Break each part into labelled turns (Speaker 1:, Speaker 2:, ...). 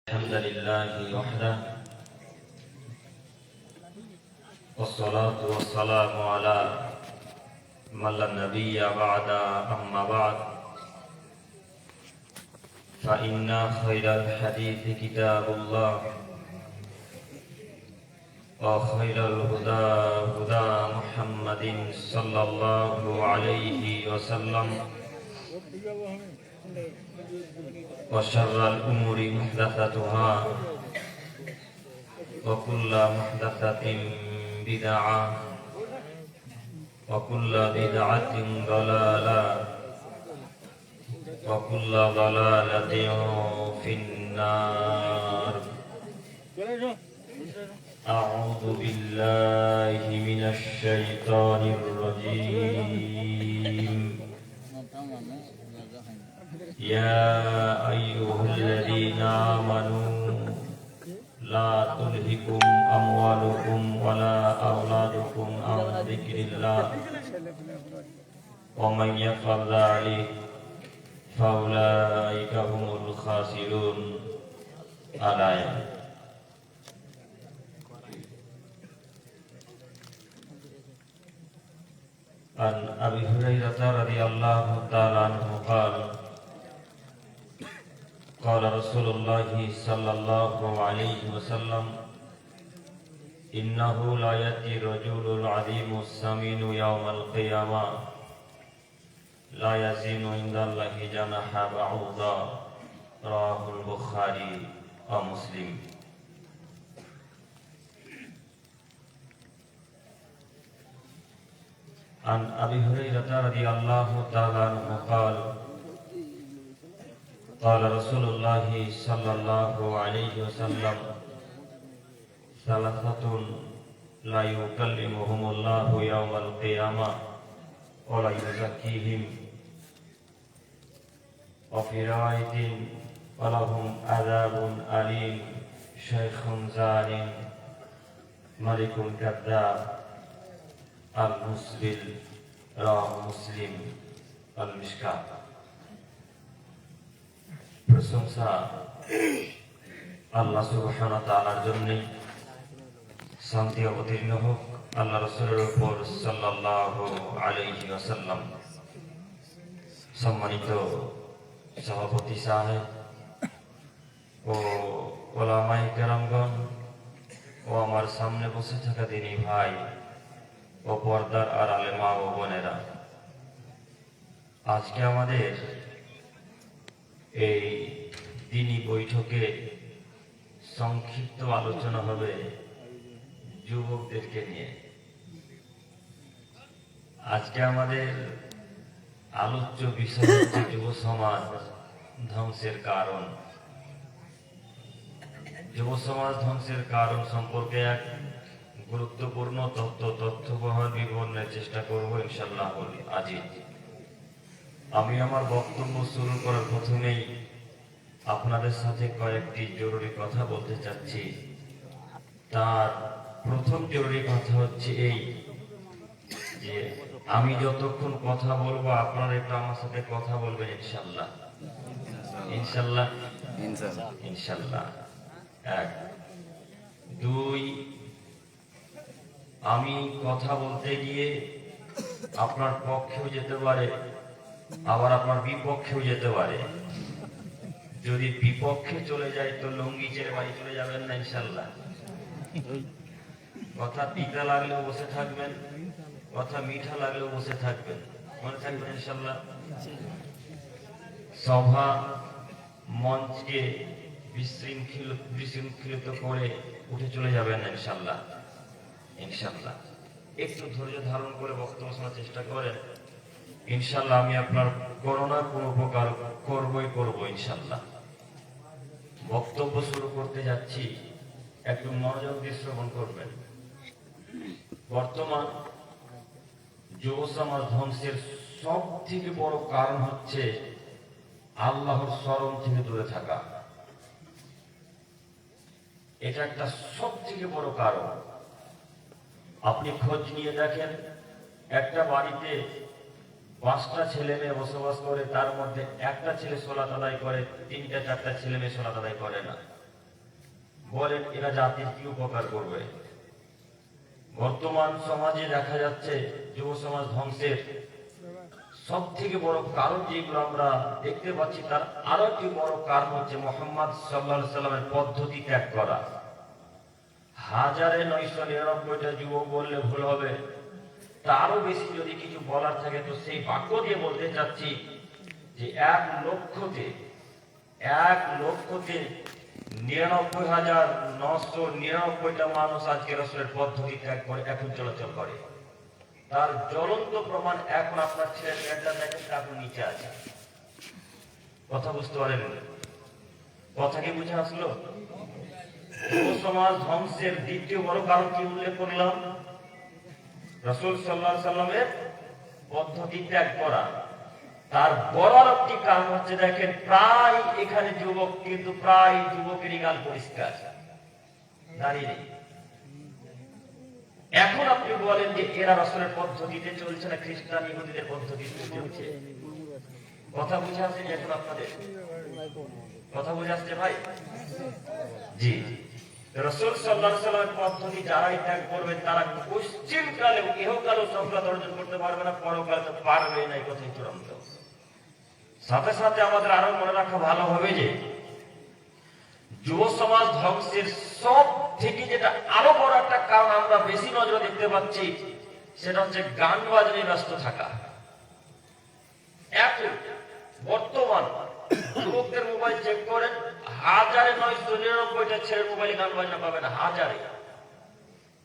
Speaker 1: الحمد لله وحده والصلاة والسلام على من لا نبي بعد أما بعد فإن خير الحديث كتاب الله وخير الهدى هدى محمد صلى الله عليه وسلم وشر الأمور محدثاتها وكل محدثة بدعة وكل بدعة ضلالة وكل ضلالة في النار. أعوذ بالله من الشيطان الرجيم. يا أيها الذين آمنوا لا تلهكم أموالكم ولا أولادكم عن ذكر الله ومن يفعل ذلك فأولئك هم الخاسرون. الآية. عن أبي هريرة رضي الله تعالى عنه قال قال رسول الله صلى الله عليه وسلم إنه لا يأتي الرجل العظيم السمين يوم القيامة لا يزين عند الله جناح بعوضة. رواه البخاري ومسلم. عن أبي هريرة رضي الله تعالى عنه قال قال رسول الله صلى الله عليه وسلم ثلاثة لا يكلمهم الله يوم القيامة ولا يزكيهم وفي رواية ولهم عذاب أليم شيخ زان ملك كذاب المسبل. رواه মুসলিম। আল-মিশকাত। প্রশংসা আল্লাহ সুবহানাহু ওয়া তাআলার জন্য। শান্তি অবতীর্ণ হোক আল্লাহ রাসূলের উপর সাল্লাল্লাহু আলাইহি ওয়াসাল্লাম। সম্মানিত সভাপতি সাহেব ও ওলামায়ে কেরামগণ ও আমার সামনে বসে থাকা দিনী ভাই ও পর্দার আড়ালে মা ও বোনেরা, আজকে আমাদের এই দিনী বৈঠকে সংক্ষিপ্ত আলোচনা হবে যুবকদেরকে নিয়ে। আজকে আমাদের আলোচ্য বিষয় হচ্ছে যুব সমাজ ধ্বংসের কারণ। যুব সমাজ ধ্বংসের কারণ সম্পর্কে এক গুরুত্বপূর্ণ তথ্যবহ বিবরণের চেষ্টা করব ইনশাআল্লাহ আজই। আমি আমার বক্তব্য শুরু করার প্রথমেই আপনাদের সাথে কয়েকটি জরুরি কথা বলতে চাচ্ছি। তার প্রথম জরুরি কথা হচ্ছে এই যে আমি যতক্ষণ কথা বলবো আপনারা একটু আমার সাথে কথা বলবেন ইনশাআল্লাহ। ইনশাআল্লাহ ইনশাআল্লাহ। এক। দুই, আমি কথা বলতে গিয়ে আপনার পক্ষেও যেতে পারে আবার আপনার বিপক্ষেও যেতে পারে। যদি বিপক্ষে চলে যায় তো লুঙ্গি ছেড়ে বাড়ি চলে যাবেন না ইনশাআল্লাহ। কথা তিতা লাগলেও বসে থাকবেন, কথা মিঠা লাগলেও বসে থাকবেন, মনে থাকবেন ইনশাআল্লাহ। সভা মঞ্চকে বিশৃঙ্খলিত করে উঠে চলে যাবেন না ইনশাআল্লাহ। ইনশাআল্লাহ একটু ধৈর্য ধারণ করে বক্তব্য শোনার চেষ্টা করেন। ইনশাআল্লাহ আমি আপনার করোনা কোন উপকার করবো ইনশাআল্লাহ। বক্তব্য শুরু করতে যাচ্ছি, একটু মনোযোগ দিয়ে শ্রবণ করবেন। বর্তমান যুব সমাজ ধ্বংসের সব থেকে বড় কারণ হচ্ছে আল্লাহর শরণ থেকে দূরে থাকা। এটা একটা সব থেকে বড় কারণ। আপনি খোঁজ নিয়ে দেখেন, একটা বাড়িতে 5টা ছেলে মেয়ে বসবাস করে, তার মধ্যে একটা ছেলে সালাত আদায় করে, 3টা 4টা ছেলে মেয়ে সালাত আদায় করে না। বলেন এরা জাতির কি উপকার করবে? বর্তমান সমাজে দেখা যাচ্ছে যুব সমাজ ধ্বংসের সব থেকে বড় কারণ যেগুলো আমরা দেখতে পাচ্ছি, তার আরো একটি বড় কারণ হচ্ছে মোহাম্মদ সাল্লাল্লাহু আলাইহি সাল্লামের পদ্ধতি ত্যাগ করা। 1999টা যুবক বললে ভুল হবে, তারও বেশি যদি কিছু বলার থাকে তো সেই বাক্য দিয়ে বলতে চাচ্ছি যে 1,00,000 99,999টা মানুষ আজকে রাসূলের পদ্ধতি ত্যাগ করে এখন চলাচল করে। তার জ্বলন্ত প্রমাণ এখন আপনার ছেলে মেয়েটা দেখেন, এখন নিচে আছে। কথা বুঝতে পারেন? কথা কি বুঝে আসলো? যুব সমাজ ধ্বংসের দ্বিতীয় বড় কারণ কি উল্লেখ করলাম? রাসূল সাল্লাল্লাহু আলাইহি সাল্লামের পদ্ধতি ত্যাগ করা। তার বড় একটি কারণ হচ্ছে দেখেন, প্রায় এখানে যুবক, কিন্তু প্রায় যুবকেরই গাল পরিষ্কার দাঁড়িয়ে নেই। এখন আপনি বলেন যে এরা রাসূলের পদ্ধতিতে চলছে না, খ্রিস্টান ইহুদিদের পদ্ধতিতে চলছে। কথা বুঝে আসছে? এখন আপনাদের কথা বুঝে আসছে ভাই? জি, রাসূল সাল্লাল্লাহু আলাইহি সাল্লামের পদ্ধতি যারাই ত্যাগ করবে তারা পশ্চিমকালেও ইহকালেও সফলতা অর্জন করতে পারবে না, পরকালে তো পারবে না, এই কথাই চূড়ান্ত। সাথে সাথে আমাদের আরো মনে রাখা ভালো হবে যে যুব সমাজ ধ্বংসের সব থেকে যেটা আরো বড় একটা কারণ আমরা বেশি নজরে দেখতে পাচ্ছি, সেটা হচ্ছে গান বাজনায় ব্যস্ত থাকা। এখন বর্তমান যুবকদের মোবাইল চেক করেন, 1999টা ছেলের মোবাইলে গান বাজনা পাবে না।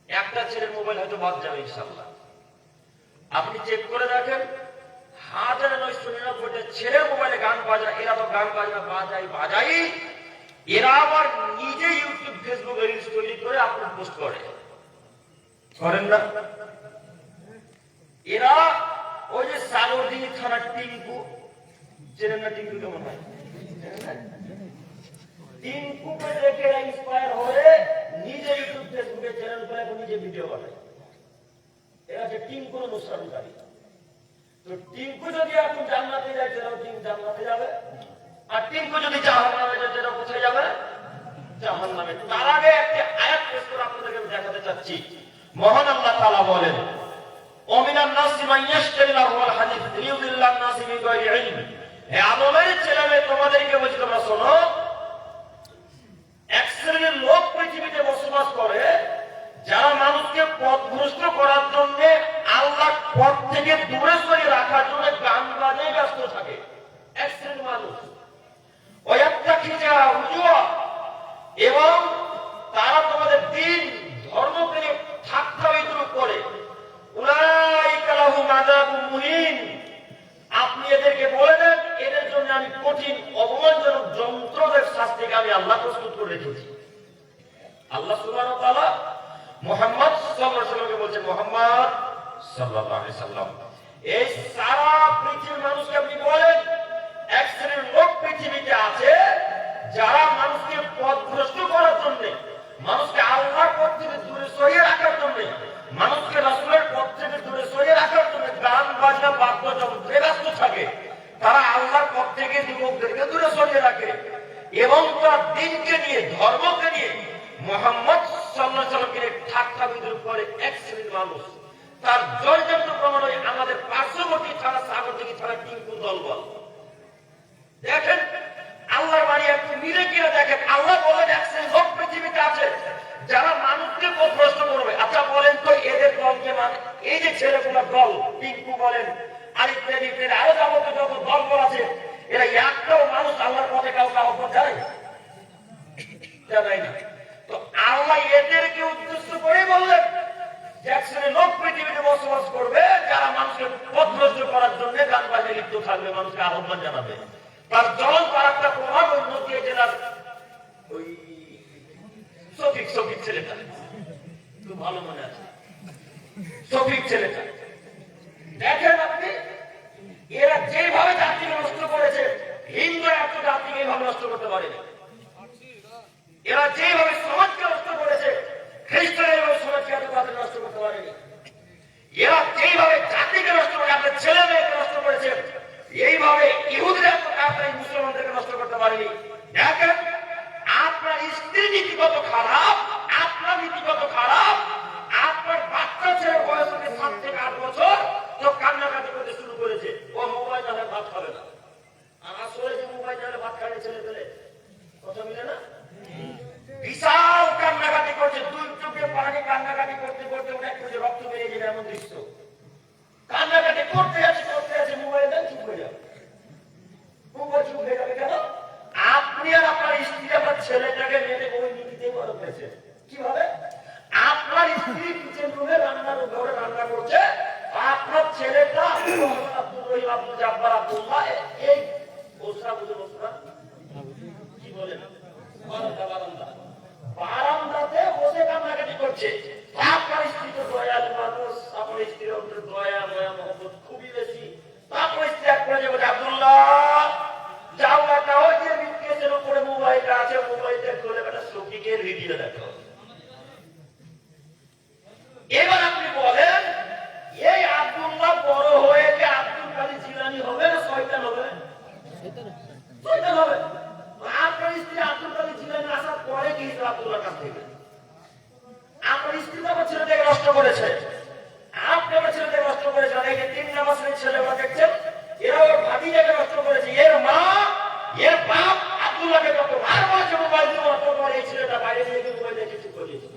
Speaker 1: একটা ছেলের মোবাইল হয়তো বাদ যাবে ইনশাআল্লাহ। আপনি চেক করে দেখেন, 1999টা ছেলের মোবাইলে গান বাজনা। এরা তো গান বাজনা বাজাই এরা আবার নিজে ইউটিউব, ফেসবুক, রিলস তৈরি করে আপলোড পোস্ট করেন না? এরা ওই যে সাগরদিঘি থানার টিঙ্কু, চেনেন না? টিঙ্কু কেমন হয়? টিঙ্কুকে দেখে ইন্সপায়ার হয়ে নিজে ইউটিউব, ফেসবুকে চ্যানেল করে এখন নিজে ভিডিও বানায়। এরা হচ্ছে টিঙ্কুর অনুসরণকারী। তো টিঙ্কু যদি এখন জান্নাতে যায়, সেটাও টিঙ্কু জান্নাতে যাবে। আর টিঙ্কু যদি জাহান্নামে যায়, সেটা কোথায় যাবে? জাহান্নামে। তার আগে একটা আয়াত পেশ করে আপনাদেরকে দেখাতে চাচ্ছি। মহান আল্লাহ তাআলা বলেন, ওমিনান নাসি মান ইয়াশতারি লাহুল হাদিস লিয়ুদিল্লান নাসি বিগাইরি ইলম। হে আদমের ছেলেমেয়ে, তোমাদেরকে বলছি তোমরা শোনো, এক শ্রেণীর লোক পৃথিবীতে বসবাস করে যারা মানুষকে পথভ্রষ্ট করার জন্য, আল্লাহর পথ থেকে দূরে সরিয়ে রাখার জন্য গান বাজনায় ব্যস্ত থাকে। এক শ্রেণীর মানুষ এবং তারা তোমাদের দিন ধর্মকে নিয়ে ঠাট্টা বিদ্রুপ করে। উলাইকা লাহুম আযাবুম মুহিন। আপনি এদেরকে বলে দেন, এদের জন্য আমি কঠিন অপমানজনক যন্ত্রণার শাস্তিকে আমি আল্লাহ প্রস্তুত করে রেখেছি। আল্লাহ সুবহানাহু ওয়া তাআলা মুহাম্মদ সাল্লাল্লাহু আলাইহি সাল্লামকে বলছেন, মুহাম্মদ সাল্লাল্লাহু আলাইহি সাল্লাম, এই সারা পৃথিবীর মানুষকে আপনি বলেন, এক শ্রেণীর লোক পৃথিবীতে আছে যারা মানুষকে পথভ্রষ্ট করার জন্য, মানুষকে আল্লাহর পথ থেকে দূরে সরিয়ে রাখার জন্য, মানুষকে রাসূলের পথ থেকে দূরে সরিয়ে রাখার জন্য গান বাজনা বাদ্যযন্ত্রে ব্যস্ত থাকে। তারা আল্লাহর পথ থেকে যুবকদেরকে দূরে সরিয়ে রাখে এবং তার দিনকে নিয়ে, ধর্মকে নিয়ে, মুহাম্মদ সাল্লাল্লাহু আলাইহি সাল্লামকে ঠাট্টা বিদ্রুপ করে এক শ্রেণীর মানুষ। তার জয়যন্ত্র প্রমাণ হয় আমাদের পার্শ্ববর্তী থানা সাগরদিঘি থানার টিঙ্কু দলবল। দেখেন আল্লাহর বাড়ি একটু মিলে গিয়ে দেখেন, আল্লাহ বলেন এক শ্রেণীর লোক পৃথিবীতে আছে যারা মানুষকে পথভ্রষ্ট করবে। আচ্ছা বলেন তো এদের দলকে, মানে এই যে ছেলেগুলোর দল, টিঙ্কু বলেন আর ইত্যাদি ইত্যাদি আরো যাবতীয় যত দলবল আছে, এরা একটাও মানুষ আল্লাহর পথে কাউকে আহ্বান জানায় না। তো আল্লাহ এদেরকে উদ্দেশ্য করে বললেন যে এক শ্রেণীর লোক পৃথিবীতে বসবাস করবে যারা মানুষকে পথভ্রষ্ট করার জন্য গান বাজনায় লিপ্ত থাকবে, মানুষকে আহ্বান জানাবে। তার জ্বলন্ত আর একটা প্রভাব ওই নদী জেলার ওই শফিক ছেলেটা, খুব ভালো মনে আছে, শফিক ছেলেটা। দেখেন আপনি, এরা যেভাবে জাতিকে নষ্ট করেছে, হিন্দু একটা জাতিকে এইভাবে নষ্ট করতে পারেনি। এরা যেভাবে সমাজকে নষ্ট করেছে, খ্রিস্টান এইভাবে সমাজকে এত তাদের নষ্ট করতে পারেনি। এরা যেইভাবে জাতিকে নষ্ট করে, আপনার ছেলে মেয়েকে নষ্ট করেছে, এইভাবে ইহুদিরা মুসলমানদেরকে নষ্ট করতে পারেনি। দেখেন আপনার
Speaker 2: স্ত্রী নীতিগত খারাপ, আপনার নীতিগত খারাপ, আপনার বাচ্চা ছেলে বয়স হচ্ছে 7 থেকে 8 বছর, তো কান্নাকাটি করতে শুরু করেছে, ও মোবাইল চালে ভাত খাবে না। আর আসলে যে মোবাইল চালে ভাত খাবে ছেলে পেলে, কথা মিলে না? বিশাল কান্নাকাটি করছে, 2 চোখে পানি, কান্নাকাটি করতে করতে অনেক কিছু রক্ত বেরিয়ে যাবে এমন দৃশ্য। কান্নাকাটি করতে আছে, মোবাইল দেন, চুপ হয়ে যাবে। মোবাইল চুপ হয়ে যাবে কেন? আপনি আর আপনার স্ত্রী আপনার ছেলেটাকে মেরে ওই নীতিতে বড় হয়েছে। কিভাবে? আপনার স্ত্রী কিচেন রুমে রান্নার ঘরে রান্না করছে, আপনার ছেলেটা আব্দুল রহিম, আব্দুল জাব্বার, আব্দুল্লাহ এই ওসরা বুঝে ওসরা কি বলেন বারান্দাতে বসে কান্নাকাটি করছে। আপনার স্ত্রী তো দয়ালু মানুষ, আপনার স্ত্রীর উপরে দয়া ময়া মহব্বত খুবই বেশি। আপনার স্ত্রী এক করে বলে, আব্দুল্লাহ যাও না, ওই যে বিকেসের উপরে মোবাইলটা আছে, মোবাইলটা খুলে একটা শফিকের ভিডিও দেখো। এবার আপনি বলেন, এই আব্দুল্লাহ বড় হয়ে যে আব্দুল কাদের জিলানী হবে না শয়তান হবে? শয়তান হবে। আপনার স্ত্রী আব্দুল কাদের জিলানী আসার পরে কি হয়েছে আব্দুল্লাহর কাছ থেকে? আপনার স্ত্রী তো আমার ছেলেটাকে নষ্ট করেছে, আপনি আমার ছেলেটাকে নষ্ট করেছেন। এই যে 3 নাম্বার ছেলে ওরা দেখছেন, এরা ওর ভাতিজাকে নষ্ট করেছে। এর মা, এর বাপ আব্দুল্লাহকে যত বার বলেছে মোবাইল দিয়ে, অতবার এই ছেলেটা বাইরে নিয়ে গিয়ে মোবাইল দেখে চুপ করিয়েছে।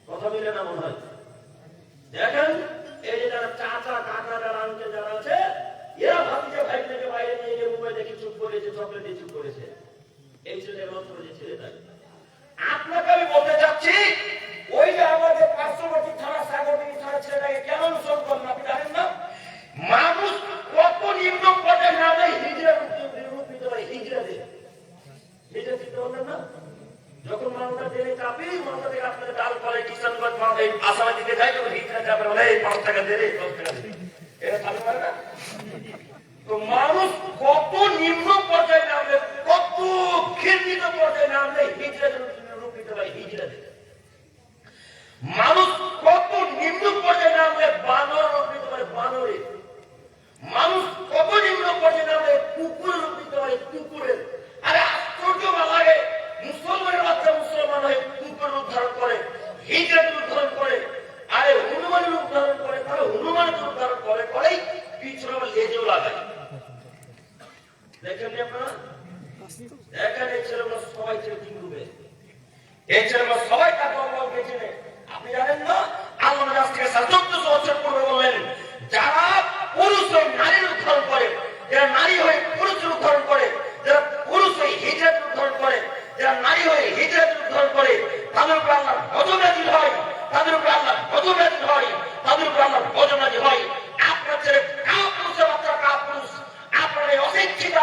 Speaker 2: কথা মিলে না মনে হয়? দেখেন, এই যে যারা চাচা কাকা যারা আঙ্কেল যারা আছে, এরা ভাতিজা ভাই থেকে বাইরে নিয়ে গিয়ে মোবাইল দেখে চুপ করেছে, চকলেট দিয়ে চুপ করেছে। এই ছেলেটা নষ্ট করেছে ছেলেটা। আপনাকে আমি বলতে চাচ্ছি, ওই যে আমাদের পার্শ্ববর্তী থানা সাগরদিঘি থানা ছেলেটাকে কেন অনুসরণ করেন আপনি জানেন না? মানুষ কত নিম্ন পর্যায়ে নামে হিজড়া রূপ দিতে পারে, হিজড়া দিয়ে হিজড়া দিতে পারলেন না? যখন মানুষটা জেনে চাপি, মানুষটা থেকে আপনাদের ডাল ফলে কিষানগঞ্জ এই আসামে দিতে যায়, তখন হিজড়া চাপে বলে এই 5 টাকা দেবে, 10 টাকা দেবে, এটা চালু পারে না? তো মানুষ কত নিম্ন পর্যায়ে নামলে, কত ঘৃণিত পর্যায়ে নামলে হিজড়া রূপ দিতে পারে, হিজড়া দিয়ে। মানুষ কত নিম্ন পর্যায়ে নামলে বানর রূপ দিতে পারে, বানরে। মানুষ কত নিম্ন পর্যায়ে নামলে কুকুরের রূপ দিতে পারে, কুকুরের। আরে আশ্চর্য লাগে, মুসলমানের বাচ্চা মুসলমান হয়ে কুকুরের রূপ ধারণ করে, হিজড়ার রূপ ধারণ করে, আরে হনুমানের রূপ ধারণ করে, তাহলে হনুমানের রূপ ধারণ করে করেই পিছনে আবার লেজেও লাগায়। দেখেন আপনারা, দেখেন এই ছেলেগুলো সবাই ছিল তিন রূপে, এই ছেলেগুলো সবাই তার দলবল বেঁচে নেয়। আপনি জানেন না, আল্লাহ কাছ থেকে 1400 বছর পূর্বে বললেন, যারা পুরুষ হয়ে নারীর উদ্ধারণ করে, যারা নারী হয়ে পুরুষের উদ্ধারণ করে, যারা পুরুষ হয়ে হিজড়ার উদ্ধারণ করে, যারা নারী হয়ে হিজড়ার উদ্ধারণ করে, তাদের উপর আল্লাহ গজব নাযিল হয়, তাদের উপর আল্লাহ গজব নাযিল হয়, তাদের উপর আল্লাহ গজব নাযিল হয়। আপনার ছেলে কাপুরুষের বাচ্চা, কাপুরুষ, আপনার এই অশিক্ষিতা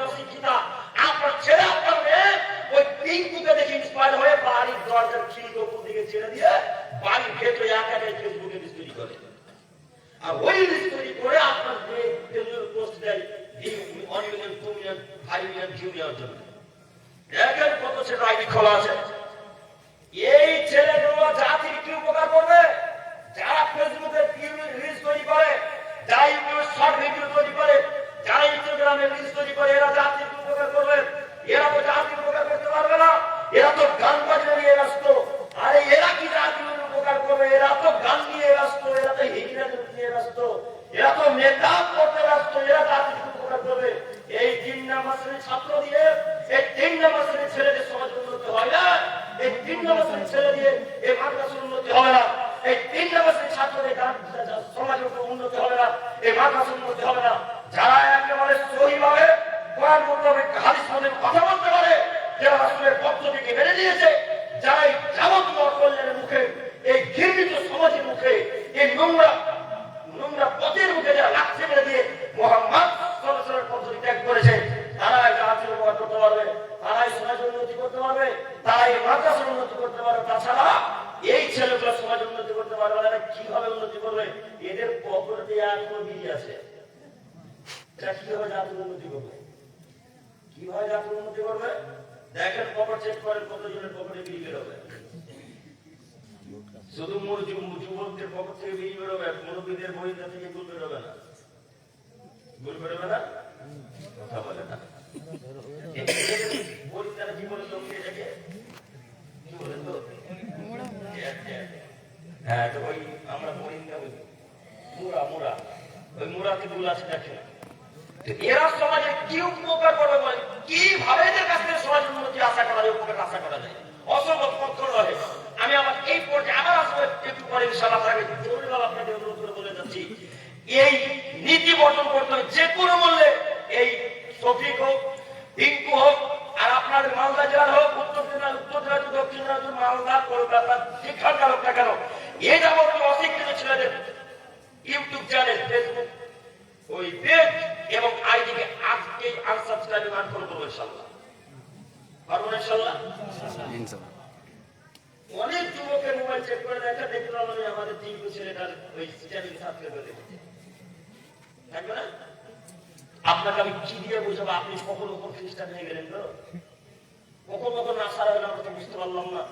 Speaker 2: অশিক্ষিতা, আপনার ছেলে আপনার মেয়ে ওই পিঙ্কুকে দেখে ইন্সপায়ার হয়ে বাড়ির দরজার খিড়কি উপর দিকে ছেড়ে দিয়ে বাড়ির ভেতরে একাই ফেসবুকে রিলস তৈরি করে, আর ওই রিলস তৈরি করে আপনার ফেসবুকে পোস্ট দেয় 1 মিলিয়ন, 2 মিলিয়ন, 5 মিলিয়ন ভিউ নেওয়ার জন্য। দেখেন কত ছেলে আইডি খোলা আছে। এই ছেলেগুলো জাতির কি উপকার করবে? যারা ফেসবুকে রিলস তৈরি করে, যারা ইউটিউবে শর্ট ভিডিও তৈরি করে, যারা ইনস্টাগ্রামে রিলস তৈরি করে, এরা জাতির কি উপকার করবে? এরা তো জাতির উপকার করতে পারবে না, এরা তো গান বাজনা নিয়ে ব্যস্ত। আরে এরা কি জাতির উপকার করবে? এরা তো গান নিয়ে ব্যস্ত, এরা তো হিজড়া নিয়ে ব্যস্ত, এরা তো মেকআপ করতে ব্যস্ত, এরা জাতির উপকার করবে? এই 3 নাম্বার শ্রেণীর ছাত্র দিয়ে, এই 3 নাম্বার শ্রেণীর ছেলেদের সমাজ উন্নতি হয় না, এই 3 নাম্বার শ্রেণীর ছেলে দিয়ে এই মাদ্রাসার উন্নতি হবে না, এই 3 নাম্বার শ্রেণীর ছাত্রদের সমাজের উন্নতি হবে না, এই মাদ্রাসার উন্নতি হবে না। যারা একেবারে সহিভাবে কোরআন মোতাবেক হাদিস মোতাবেক কথা বলতে পারে, যারা রাসূলের পদ্ধতিকে মেনে নিয়েছে, যারা এই যাবতীয় অকল্যাণের মুখে, এই ঘৃণিত সমাজের মুখে, এই নোংরা পথের মুখে যারা লাগছে মেরে দিয়ে মুহাম্মদ সাল্লাল্লাহু আলাইহি ওয়াসাল্লামের পদ্ধতি ত্যাগ করেছে, তারাই জাতির উপকার করতে পারবে, তারাই সমাজের উন্নতি করতে পারবে, তারাই মাদ্রাসার উন্নতি করতে পারবে। তাছাড়া এই ছেলেগুলো সমাজ উন্নতি করতে পারবে না। কিভাবে উন্নতি করবে? এদের পকেটে এখনো বিড়ি আছে। কিভাবে জাতির উন্নতি করবে? কিভাবে জাতির উন্নতি করবে? দেখেন পকেট চেক করেন, কতজনের পকেটে বিড়ি বেরোবে। শুধু যুবকদের পকেট থেকে বিড়ি বেরোবে, মুরব্বীদের বইটা থেকে গুল বেরোবে না। গুল বেরোবে না, কথা বলে না। বরিন্দারা কি বলে তো এটাকে কি বলে তো হ্যাঁ, তো ওই আমরা বরিন্দা বলি মুরা মুরা, ওই মুরাতে গুলো আছে দেখেন। তো এরা সমাজে কি উপকার করবে বলে, কিভাবে এদের কাছ থেকে সমাজ উন্নতি আশা করা যায়, উপকার আশা করা যায়, অসম্ভব কঠোর রহে। আমি আমার এই পর্যায়ে আবার আসলে একটু পরে ইনশাআল্লাহ জরুরি ভাবে আপনাদের অনুরোধ করে বলে যাচ্ছি, এই নীতি বর্জন করতে হবে যে কোনো মূল্যে। এই শফিক হোক, টিঙ্কু হোক, আর আপনাদের মালদা জেলার হোক, উত্তর দিনাজপুর, দক্ষিণ দিনাজপুর, মালদা, কলকাতা, যেখানকার হোক না কেন, এই যাবতীয় অশিক্ষিত ছেলেদের ইউটিউব চ্যানেল, ফেসবুক ওই পেজ এবং আইডিকে আজকে আনসাবস্ক্রাইব আর করে দেবো ইনশাআল্লাহ। পারবো না ইনশাআল্লাহ? অনেক যুবকের মোবাইল চেক করে দেখা দেখলাম আমি আমাদের টিঙ্কু ছেলেটার ওই চ্যানেল সাবস্ক্রাইব করে থাকবে না। আপনাকে আমি কি দিয়ে বুঝাবো, আপনি কখন কখন খ্রিস্টান হয়ে গেলেন তো, কখন কখন আশার হলেন আমরা তো বুঝতে পারলাম না।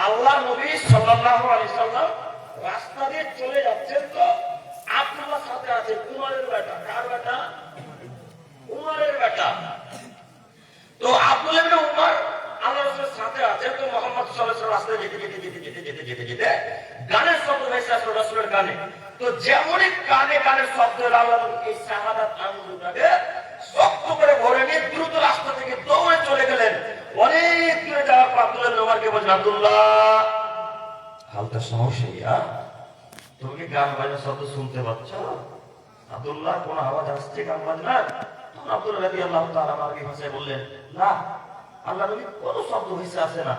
Speaker 2: আল্লাহ নবী সাল্লাল্লাহু আলাইহি সাল্লাম রাস্তা দিয়ে চলে যাচ্ছেন, তো আব্দুল্লাহ সাথে আছে, উমরের বেটা। কার বেটা? উমরের বেটা। তো আব্দুল্লাহ ইবনে উমর আল্লাহ রাসূলের সাথে আছে। তো মুহাম্মদ সাল্লাল্লাহু আলাইহি ওয়াসাল্লাম রাস্তায় যেতে গানের শব্দ ভেসে আসলো রাসূলের কানে। তো যেমনই কানে কানে শব্দ হলো, আল্লাহ এই শাহাদাত আঙ্গুলটাকে শক্ত করে ভরে নিয়ে দ্রুত রাস্তা থেকে দৌড়ে চলে গেলেন। অনেক দূরে যাওয়ার পর আব্দুল্লাহ ইবনে উমরকে বললেন, আব্দুল্লাহ হালকা সমস্যা, তুমি কি গান বাজনা শব্দ শুনতে পাচ্ছ? আব্দুল্লাহ কোন আওয়াজ আসছে গান বাজনা? তখন আব্দুল্লাহ রাদিয়াল্লাহু তাআলা আরবি ভাষায় বললেন, না আল্লাহ নবী কোন শব্দ ভেসে আসে না।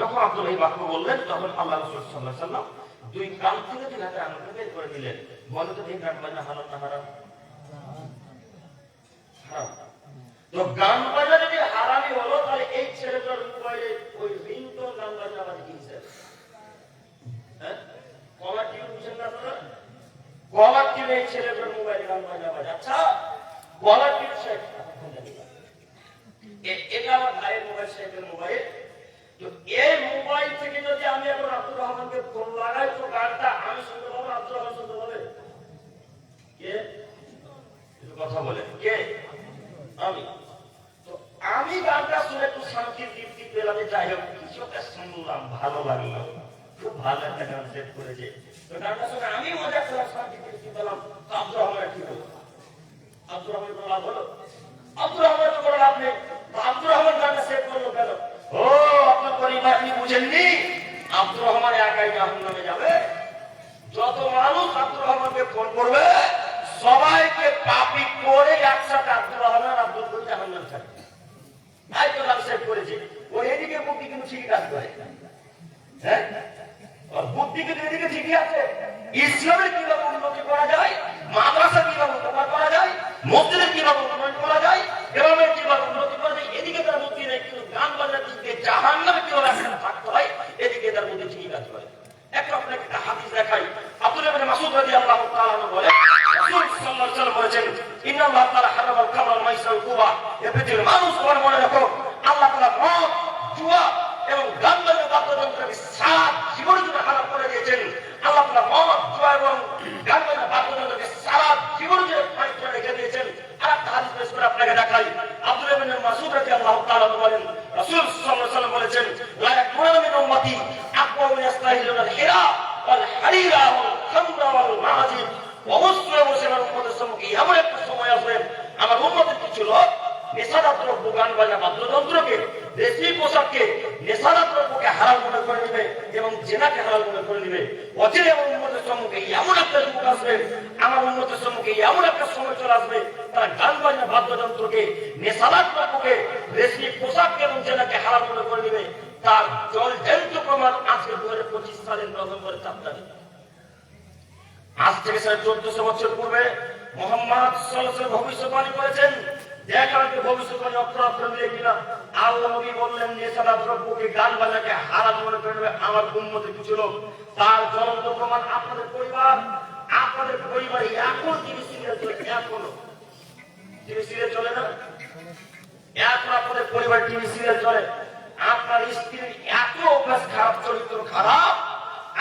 Speaker 2: যখন আব্দুল্লাহ এই বাক্য বললেন, তখন আল্লাহ রাসূল সাল্লাল্লাহু আলাইহি ওয়াসাল্লাম দুই কান থেকে দুই হাতের আঙুল বের করে দিলেন। বলো তো এই গান বাজনা হারাম না হারাম? হারাম। তো গান বাজনা যদি হারামই হলো, তাহলে এই ছেলেটার মোবাইলে ওই রিংটোন গান বাজনা আবার কি হিসাবে? হ্যাঁ, কলার টিউন বুঝেন না আপনারা? কলার টিউন এই ছেলেটার মোবাইলে গান বাজনা বাজে। আচ্ছা, কলার টিউন শেখ এটা আমার ভাইয়ের মোবাইল, শেখের মোবাইল। তো এই মোবাইল থেকে যদি আমি এখন আব্দুর রহমানকে ফোন লাগাই, তো গানটা আমি শুনতে পাবো, আব্দুর রহমান শুনতে পাবে? কে কথা বলে? কে? আমি। তো আমি গানটা শুনে একটু শান্তির তৃপ্তি পেলাম, যাই হোক কিছু একটা শুনলাম, ভালো লাগলো, খুব ভালো একটা গান সেট করেছে। তো গানটা শুনে আমি মজা পেলাম, শান্তি তৃপ্তি পেলাম। তো আব্দুর রহমান কি হলো? আব্দুর রহমান কোনো লাভ হলো? আব্দুর রহমান তো কোনো লাভ নেই। আব্দুর রহমান গানটা সেট করলো কেন? ও আপনার পরিবার আপনি বুঝেননি, আব্দুর রহমান একাই জাহান্নামে যাবে। যত মানুষ আব্দুর রহমানকে ফোন করবে, সবাইকে পাপী করে একসাথে আব্দুর রহমান আব্দুল করে জাহান্নামে ছাড়বে। তাই তো নাম সেট করেছে। ওই এদিকে বুদ্ধি কিন্তু ঠিকই কাজ করে, হ্যাঁ, ওর বুদ্ধি কিন্তু এদিকে ঠিকই আছে। ইসলামের কিভাবে উন্নতি করা যায়, মাদ্রাসা কিভাবে উপকার করা যায়, মসজিদের কিভাবে উন্নয়ন করা যায়, গ্রামের কিভাবে উন্নতি করা যায়, এদিকে তার বুদ্ধি নেই। কিন্তু গান বাজনার দিকে জাহান্নামে কিভাবে একসাথে থাকতে হয়, এদিকে তার বুদ্ধি ঠিকই কাজ করে। আপনাকে একটা হাদিস দেখাই। আব্দুল্লাহ ইবনে মাসউদ রাদিয়াল্লাহু তাআলা আনহু বলেন, রাসূল সাল্লাল্লাহু আলাইহি ওয়াসাল্লাম বলেছেন, ইন্নাল্লাহ তাআলা হারামাল খামর ওয়াল মাইসির ওয়াল কুবা। এ পৃথিবীর মানুষ তোমার মনে রাখো, আল্লাহ তাআলা মদ, জুয়া এবং গান বাজনা বাদ্যযন্ত্রকে সারা জীবনের জন্য হারাম করে দিয়েছেন। আল্লাহ তাআলা মদ, জুয়া এবং গান বাজনা বাদ্যযন্ত্রকে সারা জীবনের জন্য হারাম করে রেখে দিয়েছেন। আর একটা হাদিস পেশ করে আপনাকে দেখাই। আব্দুল্লাহ ইবনে মাসউদ রাদিয়াল্লাহু তাআলা বলেন, রাসূল সাল্লাল্লাহু আলাইহি ওয়াসাল্লাম বলেছেন, লা ইয়াকুনু মিন উম্মতি আকওয়ামুন ইস্তাহিলুনা আল-হিরা ওয়াল হারিরা ওয়াল খামরা ওয়াল মাআজিব। অবশ্যই মুসলমান উম্মতের সম্মুখে এমন একটা সময় আসবে, আমার উম্মতের কিছু লোক নেশাদার দ্রব্য, গান বাজনা বাদ্যযন্ত্রকে, দেশি পোশাককে, নেশাদার দ্রব্যকে হারাম মনে করে নেবে এবং জেনাকে হারাম মনে করে নেবে। অচিরে আমার উম্মতের সম্মুখে এমন একটা যুগ আসবে, আমার উম্মতের সম্মুখে এমন একটা সময় চলে আসবে, তারা গান বাজনা বাদ্যযন্ত্রকে, নেশাদার দ্রব্যকে, দেশি পোশাককে এবং জেনাকে হারাম মনে করে নেবে। তার জলজন্ত প্রমাণ আজকে 2025 সালের নভেম্বরের 4 তারিখ। আজ থেকে 1400 বছর পূর্বে মুহাম্মদ সাল্লাল্লাহু আলাইহি ওয়াসাল্লাম ভবিষ্যৎবাণী করেছেন। দেখাকে ভবিষ্যৎবাণী অক্ষর মিলে কিনা। আল্লাহ নবী বললেন, নেশাদার দ্রব্যকে, গান বাজনাকে হারাম মনে করে নেবে আমার উম্মতের কিছু লোক। তার জ্বলন্ত প্রমাণ আপনাদের পরিবারে এখন টিভি সিরিয়াল চলে, এখনো টিভি সিরিয়াল চলে না? এখন আপনাদের পরিবারে টিভি সিরিয়াল চলে। আপনার স্ত্রীর এত অভ্যাস খারাপ, চরিত্র খারাপ,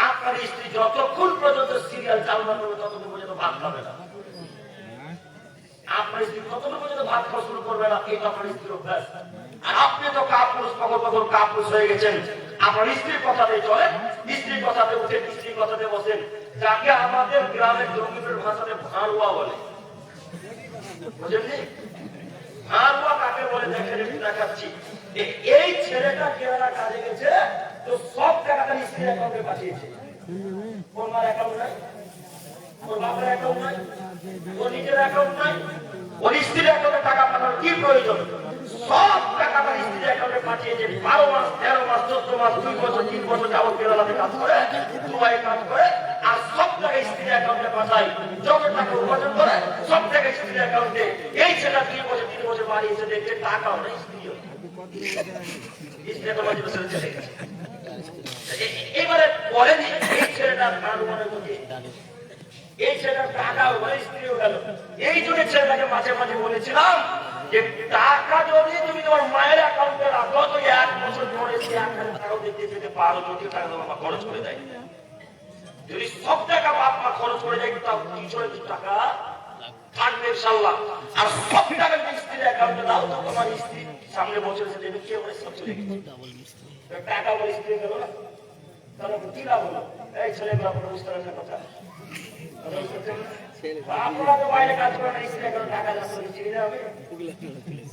Speaker 2: আপনার স্ত্রী যতক্ষণ পর্যন্ত সিরিয়াল চালু না করবে ততক্ষণ পর্যন্ত ভাত খাবে না। আপনার স্ত্রী যতক্ষণ পর্যন্ত ভাত খাওয়া শুরু করবে না, এটা আপনার স্ত্রীর কখনো কাপুরুষ হয়ে গেছেন। আপনার স্ত্রীর কথাতে চলেন, স্ত্রীর কথাতে উঠেন, স্ত্রীর কথাতে বসেন, যাকে আমাদের গ্রামের জঙ্গিপুরের ভাষাতে ভাঁড়ুয়া বলে। বুঝলেন? ভাঁড়ুয়া কাকে বলে দেখেন, একটু দেখাচ্ছি। এই ছেলেটা কেরালা কাজে গেছে, তো সব টাকাটা স্ত্রীর অ্যাকাউন্টে পাঠিয়েছে। ওর মার অ্যাকাউন্ট নাই, ওর বাবার অ্যাকাউন্ট নাই, ওর নিজের অ্যাকাউন্ট নাই, ওর স্ত্রীর অ্যাকাউন্টে টাকা পাঠানোর কি প্রয়োজন? সব টাকা তার স্ত্রীর অ্যাকাউন্টে পাঠিয়েছে। 12 মাস, 13 মাস, 14 মাস, 2 বছর, 3 বছর যাবত কেরালাতে কাজ করে, দুবাই কাজ করে, আর সব টাকা স্ত্রীর অ্যাকাউন্টে পাঠায়। যত টাকা উপার্জন করে সব টাকা স্ত্রীর অ্যাকাউন্টে। এই ছেলেটা 3 বছর বাড়ি এসে দেখছে টাকাও নেই, স্ত্রীও স্ত্রী তো মাঝে বসে চলে গেছে। এবারে বলেনি এই ছেলেটা মনে করছে, এই ছেলেটার টাকাও গেল, স্ত্রীও গেল। এই জন্য ছেলেটাকে মাঝে মাঝে বলেছিলাম যে টাকা যদি তুমি তোমার মায়ের অ্যাকাউন্টে রাখো, তো 1 বছর পরে সে 1,000 টাকাও দিতে যেতে পারো, যদি টাকা তোমার মা খরচ করে দেয়। যদি সব টাকা বাপ মা খরচ করে যায়, তাও কিছু টাকা থাকবে ইনশাআল্লাহ। আর সব টাকা যদি স্ত্রীর অ্যাকাউন্টে দাও, তো তোমার স্ত্রী সামনে বছর এসে দেবে, কে বলে সব চলে গেছে। টাকা বলে স্ত্রী গেল না, তাহলে কি লাভ হলো? এই ছেলেগুলো আপনারা বুঝতে পারেন না কথা। আপনারা তো বাইরে কাজ করেন, স্ত্রী অ্যাকাউন্টে টাকা যাচ্ছে, চিনি না আমি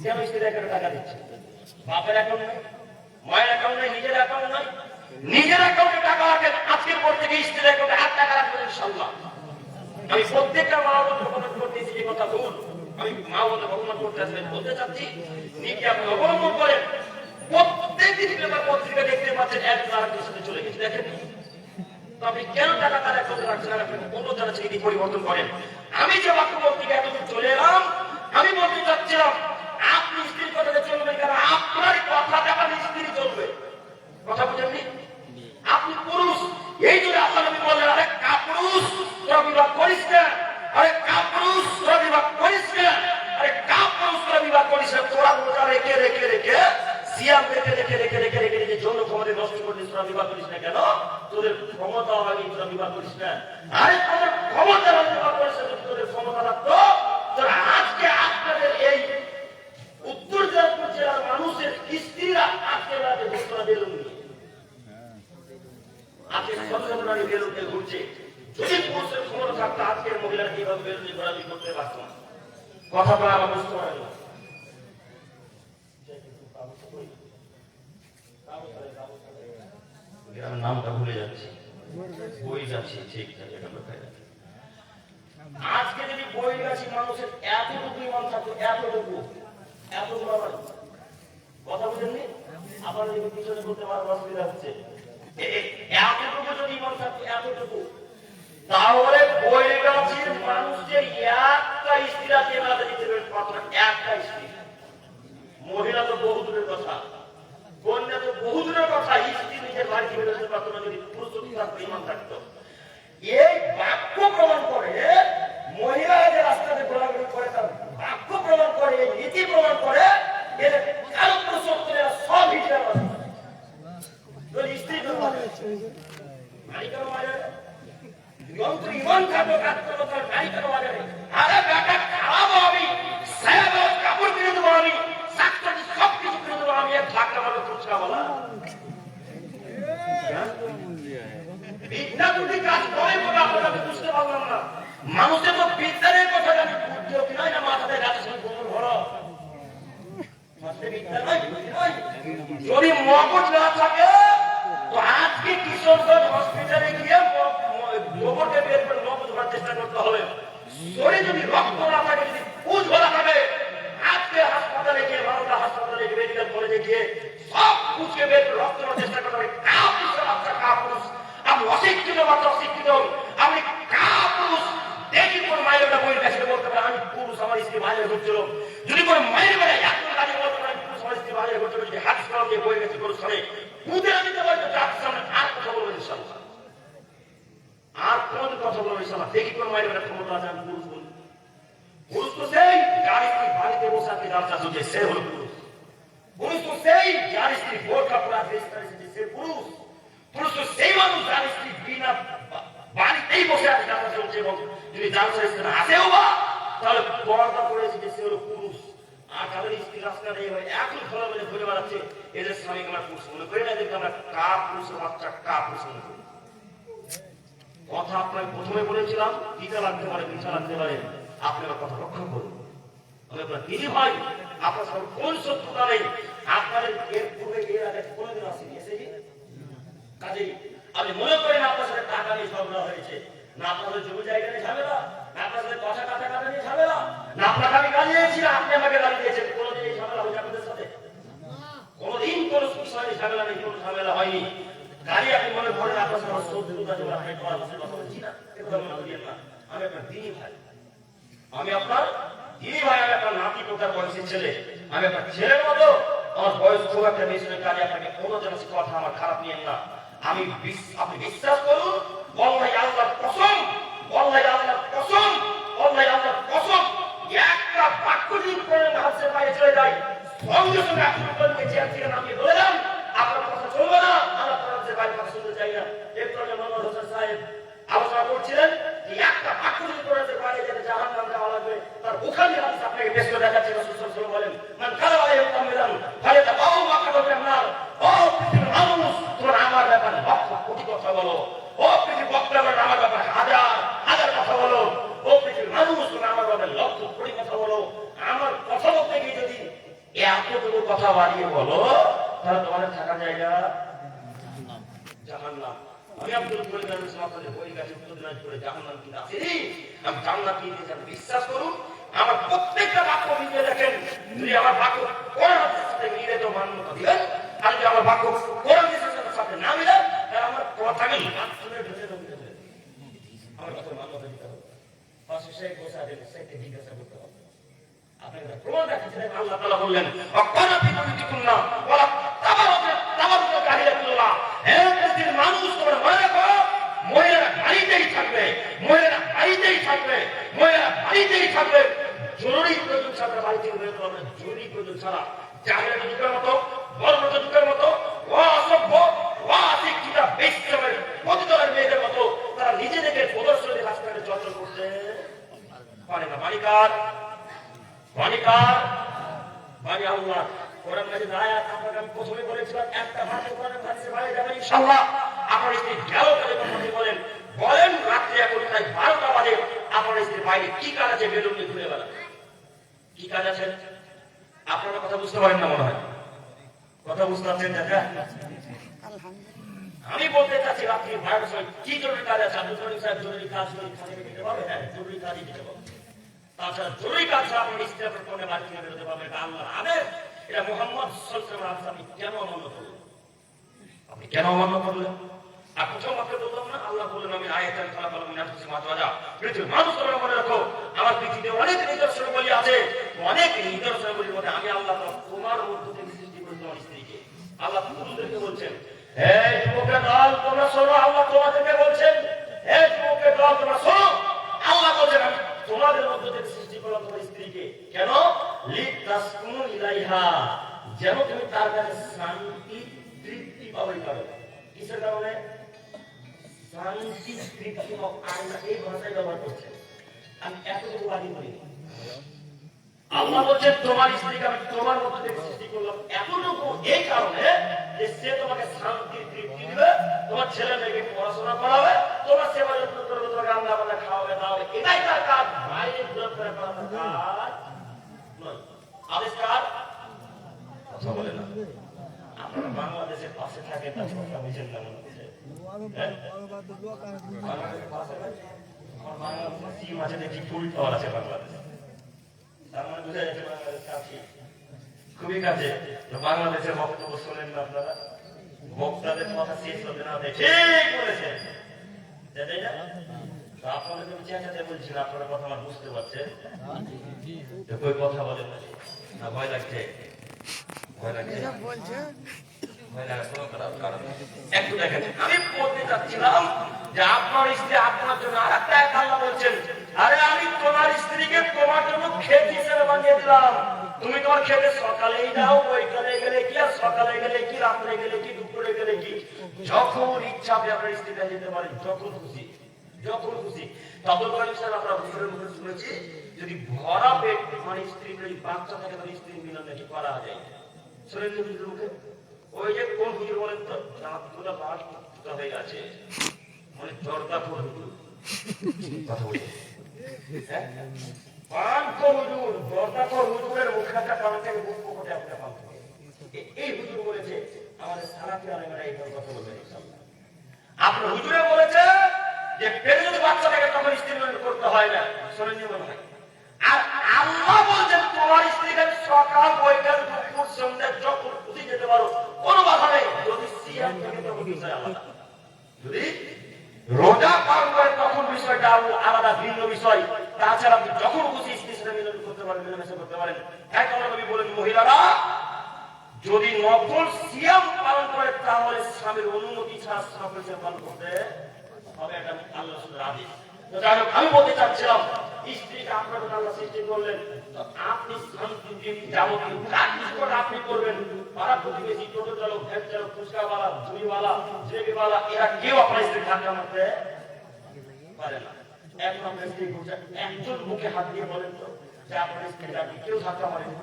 Speaker 2: কেন স্ত্রীর অ্যাকাউন্টে টাকা দিচ্ছে? বাপের অ্যাকাউন্ট নাই, মায়ের অ্যাকাউন্ট নাই, নিজের অ্যাকাউন্ট নাই। নিজের অ্যাকাউন্টে টাকা রাখেন, আজকের পর থেকে স্ত্রীর অ্যাকাউন্টে 8 টাকা রাখবেন ইনশাআল্লাহ। আমি প্রত্যেকটা মা বোনকে অনুরোধ করতেছি, যে কথা ভুল, আমি মা বোনকে অপমান করতে আসবেন বলতে চাচ্ছি, নিজে আপনি অবলম্বন করেন। প্রত্যেকদিন পেপার পত্রিকা দেখতে পাচ্ছেন একজন আরেকজনের সাথে চলে গেছে, দেখেন তো আপনি কেন টাকা তার অ্যাকাউন্টে রাখছেন? আপনি অন্য যারা ছেলে পরিবর্তন করেন। আমি যে বাক্য থেকে এতদিন চলে এলাম, আমি বলতে চাচ্ছিলাম আপনি স্ত্রীর কথাতে চলবেন, কারণ আপনার কথাতে আপনার স্ত্রী চলবে। কথা বুঝেননি? আপনি পুরুষ, এই জন্য আপনার আমি বললেন, আরে কাপুরুষ তোরা বিবাহ করিস না, আরে কাপুরুষ তোরা বিবাহ করিস না, আরে কাপুরুষ তোরা বিবাহ করিস না। তোরা রোজা রেখে রেখে রেখে, সিয়াম রেখে রেখে রেখে রেখে রেখে রেখে যৌন ক্ষমতা নষ্ট করতে তোরা বিবাহ করিস না কেন? তোদের ক্ষমতা হবে, তোরা বিবাহ করিস না। আরে তোদের ক্ষমতা বিবাহ করিস না, তোদের ক্ষমতা থাকতো তোরা আজকে আপনাদের এই উত্তর দিনাজপুর জেলার মানুষের স্ত্রীরা আজকে রাতে ঘোষণা বেলুন নিয়ে আজকে সচেতনারী বেলুনকে ঘুরছে। যদি পুরুষের ক্ষমতা থাকতো আজকের মহিলারা কিভাবে বেলুন নিয়ে ঘোরাঘুরি করতে পারত না। কথা বলা আমার বুঝতে পারে না। নামটা ভুলে যাচ্ছি, বই যাচ্ছি, ঠিক আছে। আজকে যদি বই গাছি মানুষের এতটুকু ইমান থাকতো, এতটুকু আমার কথা বুঝেননি? আপনারা যদি পিছনে করতে পারেন অসুবিধা হচ্ছে। এতটুকু যদি ইমান থাকতো, এতটুকু, তাহলে বই গাছির মানুষের একটা স্ত্রী আছে এলাকা দিতে পারতো না, একটা স্ত্রী। মহিলা তো বহু দূরের কথা, কন্যা তো বহু দূরের কথা, স্ত্রী নিজের বাড়িতে বেরোতে পারতো না যদি পুরুষ থাকতো, ইমান থাকতো। এই বাক্য প্রমাণ করে, মহিলা যে রাস্তাতে ঘোরাঘুরি করে তার বাক্য প্রমাণ করে, এই নীতি প্রমাণ করে, এর কারো পুরুষ সব হিটার স্ত্রী ইমান থাকতো, আরে বেটা খাওয়াবো আমি, কাপড় কিনে দেবো আমি, শাকসবজি সব কিছু কিনে দেবো আমি, এক লাখ টাকা ফুচকা বলা বিদ্যা যদি কাজ করে বলে আপনারা বুঝতে পারলাম না। মানুষের তো বিদ্যানের কথা জানি, বুদ্ধিও কি নয় না, মাথাতে গাছের সঙ্গে গোবর ভরা, যদি মগজ না থাকে তো আজকে কিশোরগঞ্জ হসপিটালে গিয়ে গোবরকে বের করে মগজ ভরার চেষ্টা করতে হবে। শরীরে যদি রক্ত না থাকে, যদি পুজ ভরা থাকে, আজকে হাসপাতালে গিয়ে, মালদা হাসপাতালে মেডিকেল কলেজে গিয়ে সব পুজকে বের করে রক্ত ভরার চেষ্টা করতে হবে। কাপুরুষের বাচ্চা কাপুরুষ, আপনি অশিক্ষিত বাচ্চা অশিক্ষিত, আপনি কাপুরুষ। দেখি কোন মায়ের ওটা বইয়ের কাছে বলতে পারে আমি পুরুষ, আমার স্ত্রী বাইরে ঘুরছিল। যদি কোনো মায়ের বেলা এখন কাজে বলতে পারে পুরুষ, আমার স্ত্রী বাইরে ঘুরছিল, যদি হাত সালাম দিয়ে বইয়ের কাছে করে শোনে বুঝে দিতে পারে, জাতির সামনে আর কথা বলবেন ইনশাআল্লাহ, আর কোন কথা বলবেন ইনশাআল্লাহ। দেখি কোন মায়ের বেলা ক্ষমতা আছে আমি পুরুষ বলি। পুরুষ তো সেই যার স্ত্রী বাড়িতে বসে আছে, যার চাষ হচ্ছে সে হলো পুরুষ। পুরুষ তো সেই যার স্ত্রী বোরখা পরা সে পুরুষ। পুরুষ তো সেই মানুষ যার স্ত্রী বিনা বাড়িতেই বসে আছে, যার চাষ হচ্ছে, এবং যদি যার চাষ আসেও বা তাহলে পর্দা করে এসেছে, সে হলো পুরুষ। আর তাদের স্ত্রী রাস্তা নেই ভাই এখন খোলা বলে ঘুরে বেড়াচ্ছে, এদের স্বামীকে আমরা পুরুষ মনে করি না, এদেরকে আমরা কা পুরুষের বাচ্চা কা পুরুষ মনে করি। কথা আপনাকে প্রথমে বলেছিলাম, পিতা লাগতে পারে, পিঠা লাগতে পারে, আপনি আমার কথা রক্ষা করুন। আমি আপনার দিদি ভাই, আপনার সঙ্গে কোন শত্রুতা নেই, আপনাদের এর পূর্বে এর আগে কোনোদিন আসেনি, এসেছি কাজেই আপনি মনে করেন আপনার সাথে টাকা নিয়ে ঝগড়া হয়েছে, না আপনাদের জমি জায়গা নিয়ে ঝামেলা, না আপনার সাথে কথা কাটা নিয়ে ঝামেলা, না আপনাকে আমি গালি দিয়েছি, না আপনি আমাকে গালি দিয়েছেন, কোনোদিন এই ঝামেলা হয়েছে আপনাদের সাথে? কোনোদিন কোনো বিষয়ে ঝামেলা নেই, কোনো ঝামেলা হয়নি। গালি আপনি মনে করেন আপনার সাথে শত্রুতা যেমন আপনি কথা বলছি না, এগুলো মনে করিয়েন না। আমি আপনার দিদি ভাই, আমি আপনার দিদি ভাই, আমি আপনার নাতি পোতার বয়সের ছেলে, আমি আপনার ছেলের মতো। আমার বয়স খুব একটা বেশি নয়, কাজে আপনাকে কোনো যেন কথা আমার খারাপ নিয়েন না। আমি আপনি বিশ্বাস করুন, বল্লাই আল্লাহর কসম, বল্লাই আল্লাহর কসম, বল্লাই আল্লাহর কসম, একটা বাক্য যদি করে হাতের বাইরে চলে যায়, সঙ্গে সঙ্গে আপনি বলবেন চেয়ার থেকে নামিয়ে বললাম আপনার কথা চলবে না, আমরা আপনাদের বাইরে কথা শুনতে চাই না। একটু আগে মোহাম্মদ হোসেন সাহেব আলোচনা করছিলেন যে একটা বাক্য যদি করে বাইরে যেতে জাহান্নাম যাওয়া লাগবে, তার ওখানে হাদিস আপনাকে বেশ করে দেখাচ্ছে। রাসূল সাল্লাল্লাহু আলাইহি ওয়াসাল্লাম বলেন, মান কালা আলাইহি তামিলান ফালাতাবাউ মাকাদাতান নার। ও পৃথিবীর মানুষ, তোমরা আমার ব্যাপারে লক্ষ কোটি কথা বলো। ও পৃথিবীর বক্তারা আমার ব্যাপারে হাজার হাজার কথা বলো। ও পৃথিবীর মানুষ, তোমরা আমার ব্যাপারে লক্ষ কোটি কথা বলো। আমার কথা বলতে গিয়ে যদি এতটুকু কথা বাড়িয়ে বলো, তাহলে তোমাদের থাকা জায়গা জাহান্নাম। আমি আব্দুল করিম আপনাদের বই কাছে উত্তর দিনাজপুরে জাহান্নাম কি আছে, আমি জান্নাত কি দিয়েছি বিশ্বাস করুন। আমার প্রত্যেকটা বাক্য মিলিয়ে দেখেন, যদি আমার বাক্য কোরআনের সাথে মিলে তো মান্যতা দিবেন, আর যদি আমার বাক্য কোরআনের সাথে না মিলে, তাহলে আমার কথাকে শুনে ঢুকে ঢুকে আমার কথা মান্যতা দিতে হবে। পাশে শেখ বসা দেবে, শেখকে জিজ্ঞাসা করতে হবে। আপনাকে প্রমাণ দেখাচ্ছেন, আল্লাহ তাআলা বললেন অকানা বিকুল্লাহ ওয়ালা তাবারুকা কাহিলাতুল্লাহ। হে পৃথিবীর মানুষ, তোমরা মনে রাখো, মহিলারা বাড়িতেই থাকবে, মহিলারা বাড়িতেই থাকবে, মহিলারা বাড়িতেই থাকবে। জরুরি প্রয়োজন ছাড়া বাড়ি থেকে বের করবে না, জরুরি প্রয়োজন ছাড়া। জাহেলিয়াতের যুগের মতো, বর্বরতা যুগের মতো, অসভ্য অশিক্ষিত বেশ্যমের পতিতদের মেয়েদের মতো তারা নিজেদেরকে প্রদর্শনী রাস্তাঘাটে চলাচল করতে পারে না। বাড়িকার বাড়িকার বাড়ি আল্লাহ। কোরআন মাজিদ আয়াত আপনাকে আমি প্রথমে বলেছিলাম, একটা মাসে কোরআনের হাদিসে বাইরে যাবেন ইনশাআল্লাহ। আপনার স্ত্রী গেল কাজে কথা বলেন, বলেন রাত্রি এখন প্রায় 12টা বাজে, আপনার স্ত্রী বাইরে কি কাজ আছে বেলুন নিয়ে ঘুরে বেড়ান, কি কাজ আছে? আপনারা কথা বুঝতে পারেন না মনে হয়, কথা বুঝতে পারছেন? আমি বলতে চাচ্ছি রাত্রি 12টার সময় কি জরুরি কাজ আছে? আব্দুল করিম সাহেব জরুরি কাজ দিতে পারবে? হ্যাঁ, জরুরি কাজই দিতে পারবে। তাছাড়া জরুরি কাজ ছাড়া আপনার স্ত্রী আপনার ফোনে বাড়ি থেকে বেরোতে পারবে, এটা আল্লাহর আদেশ। এটা মুহাম্মদ সাল্লাল্লাহু আলাইহি ওয়াসাল্লাম কেন অমান্য করলেন? আপনি কেন অমান্য করলেন? আর প্রথম মাত্র বললাম না, আল্লাহ বললেন আমি আয়াতান খালাকাল মিনাল আনফুসিহিম আজওয়াজা। পৃথিবীর মানুষ তোমরা মনে রাখো, আমার পৃথিবীতে অনেক নিদর্শনাবলী আছে, অনেক নিদর্শনাবলীর মধ্যে আমি আল্লাহ তোমার মধ্য থেকে সৃষ্টি করেছি তোমার স্ত্রীকে। আল্লাহ পুরুষদেরকে বলছেন, হে যুবকের দল তোমরা শোনো, আল্লাহ তোমাদেরকে বলছেন, হে যুবকের দল তোমরা শোনো, আল্লাহ বলছেন আমি তোমাদের মধ্য থেকে সৃষ্টি করলাম তোমার স্ত্রীকে। কেন? লিতাসকুনু ইলাইহা, যেন তুমি তার কাছে শান্তি তৃপ্তি পাবে। কারণ কিসের কারণে? শান্তি তৃপ্তি আল্লাহ এই ভাষায় ব্যবহার করছেন। আমি এতটুকু বাড়ি বলি, আল্লাহ বলছেন তোমার স্ত্রীকে আমি তোমার মধ্য থেকে সৃষ্টি করলাম এতটুকু এই কারণে যে সে তোমাকে শান্তি তৃপ্তি দিবে, তোমার ছেলে মেয়েকে পড়াশোনা করাবে, তোমার সেবা যত্ন করবে, তোমাকে রান্না বান্না খাওয়াবে দাওয়াবে, এটাই তার কাজ। বাইরে ঘুরে ফিরে করা তার কাজ নয়। আবিষ্কার কথা বলে না। আপনারা বাংলাদেশের পাশে থাকে, তার কথা বুঝেন না মনে হচ্ছে। বাংলাদেশের পাশে বাংলাদেশের সিম আছে দেখি, ফুল টাওয়ার আছে বাংলাদেশে, তার মানে বুঝা যাচ্ছে বাংলাদেশ কাছে, খুবই কাছে। তো বাংলাদেশের বক্তব্য শোনেন না আপনারা, বক্তাদের কথা শেষ হতে না দেয়, ঠিক বলেছেন। আপনাদের আমি চেঁচাতে বলছি না, আপনারা কথা আমার বুঝতে পারছেন। কই কথা বলেন না, ভয় লাগছে, ভয় লাগছে, ভয় লাগা কোনো কারণ নেই। একটু দেখেন, আমি বলতে চাচ্ছিলাম যে আপনার স্ত্রী আপনার জন্য আর একটা আল্লাহ বলছেন, আরে আমি তোমার স্ত্রীকে তোমার জন্য ক্ষেত হিসেবে বানিয়ে দিলাম। তুমি তোমার ক্ষেতে সকালেই যাও, বৈকালে গেলে কি, আর সকালে গেলে কি, রাত্রে গেলে কি, দুপুরে গেলে কি, যখন ইচ্ছা আপনি আপনার স্ত্রীটা যেতে পারেন, যখন খুশি, যখন খুশি। তখন আপনারা হুজুরের মুখে শুনেছি যদি ভরা পেট মানে স্ত্রী যদি বাচ্চা থাকে তাহলে স্ত্রী মিলন নাকি করা যায় শরীর হুজুর মুখে ওই যে কোন হুজুর বলেন তো দাঁতগুলো বাল ফুটা হয়ে গেছে মানে জর্দা করে হুজুর কথা বলি হ্যাঁ পান কর হুজুর জর্দা কর হুজুরের মুখটা পান থেকে বুক পকেটে আপনার পান এই হুজুর বলেছে আমাদের সালাফি আলেমরা এই কথা বলবেন ইনশাআল্লাহ আপনার হুজুরে বলেছে যে পেটে যদি বাচ্চা থাকে তখন স্ত্রী মিলন করতে হয় না শরীর নিয়মন হয় আর আল্লাহ বলছেন তোমার স্ত্রীকে সকাল বৈকাল দুপুর সন্ধ্যা যখন খুশি যেতে পারো কোনো বাধা নেই যদি সিয়াম থাকে তখন বিষয় আলাদা যদি রোজা পালন করে তখন বিষয়টা আলাদা ভিন্ন বিষয় তাছাড়া আপনি যখন খুশি স্ত্রীর সাথে মিলন করতে পারেন মিলেমিশে করতে পারেন তাই আল্লাহ নবী বলেন মহিলারা যদি নফল সিয়াম পালন করে তাহলে স্বামীর অনুমতি ছাড়া নফল সিয়াম পালন করতে হবে এটা আল্লাহ রাসূলের আদেশ তো যাই হোক আমি বলতে চাচ্ছিলাম স্ত্রীকে আপনার আল্লাহ সৃষ্টি করলেন তো আপনি শান্তি দিন যাবতীয় প্র্যাকটিস করে আপনি করবেন পাড়া প্রতিবেশী টোটো চালক ভ্যান চালক ফুচকাওয়ালা ঝুড়িওয়ালা জিলেবিওয়ালা এরা কেউ আপনার স্ত্রী ধাক্কা মারতে পারে না এখন আপনার স্ত্রী একজন মুখে হাত দিয়ে বলেন তো যে আপনার স্ত্রীকে কেউ ধাক্কা মারে না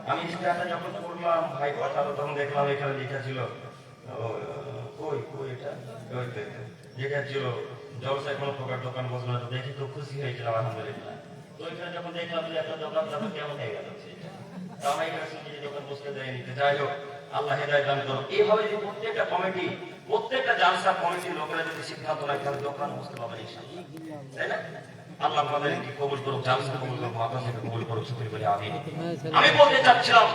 Speaker 2: আমি যখন করলাম ভাই কথা তখন দেখলাম এখানে লেখা ছিল লেখা ছিল জলসায় কোনো প্রকার দোকান বসলো না দেখে তো খুশি হয়েছিলাম আলহামদুলিল্লাহ তো ওইখানে যখন দেখলাম যে একটা দোকান তারপর কেমন হয়ে গেল আমার এখানে শুনছি যে দোকান বসতে দেয়নি যাই হোক আল্লাহ হেদায়েত দান করুন এইভাবে যদি প্রত্যেকটা কমিটি প্রত্যেকটা জালসা কমিটির লোকেরা যদি সিদ্ধান্ত নেয় তাহলে দোকান বসতে পারবে ইনশাআল্লাহ তাই না আল্লাহ আমাদেরকে কবুল করুক জালসা কবুল করুক আপনার থেকে কবুল করুক শুকর বলে আমিন আমি বলতে চাচ্ছিলাম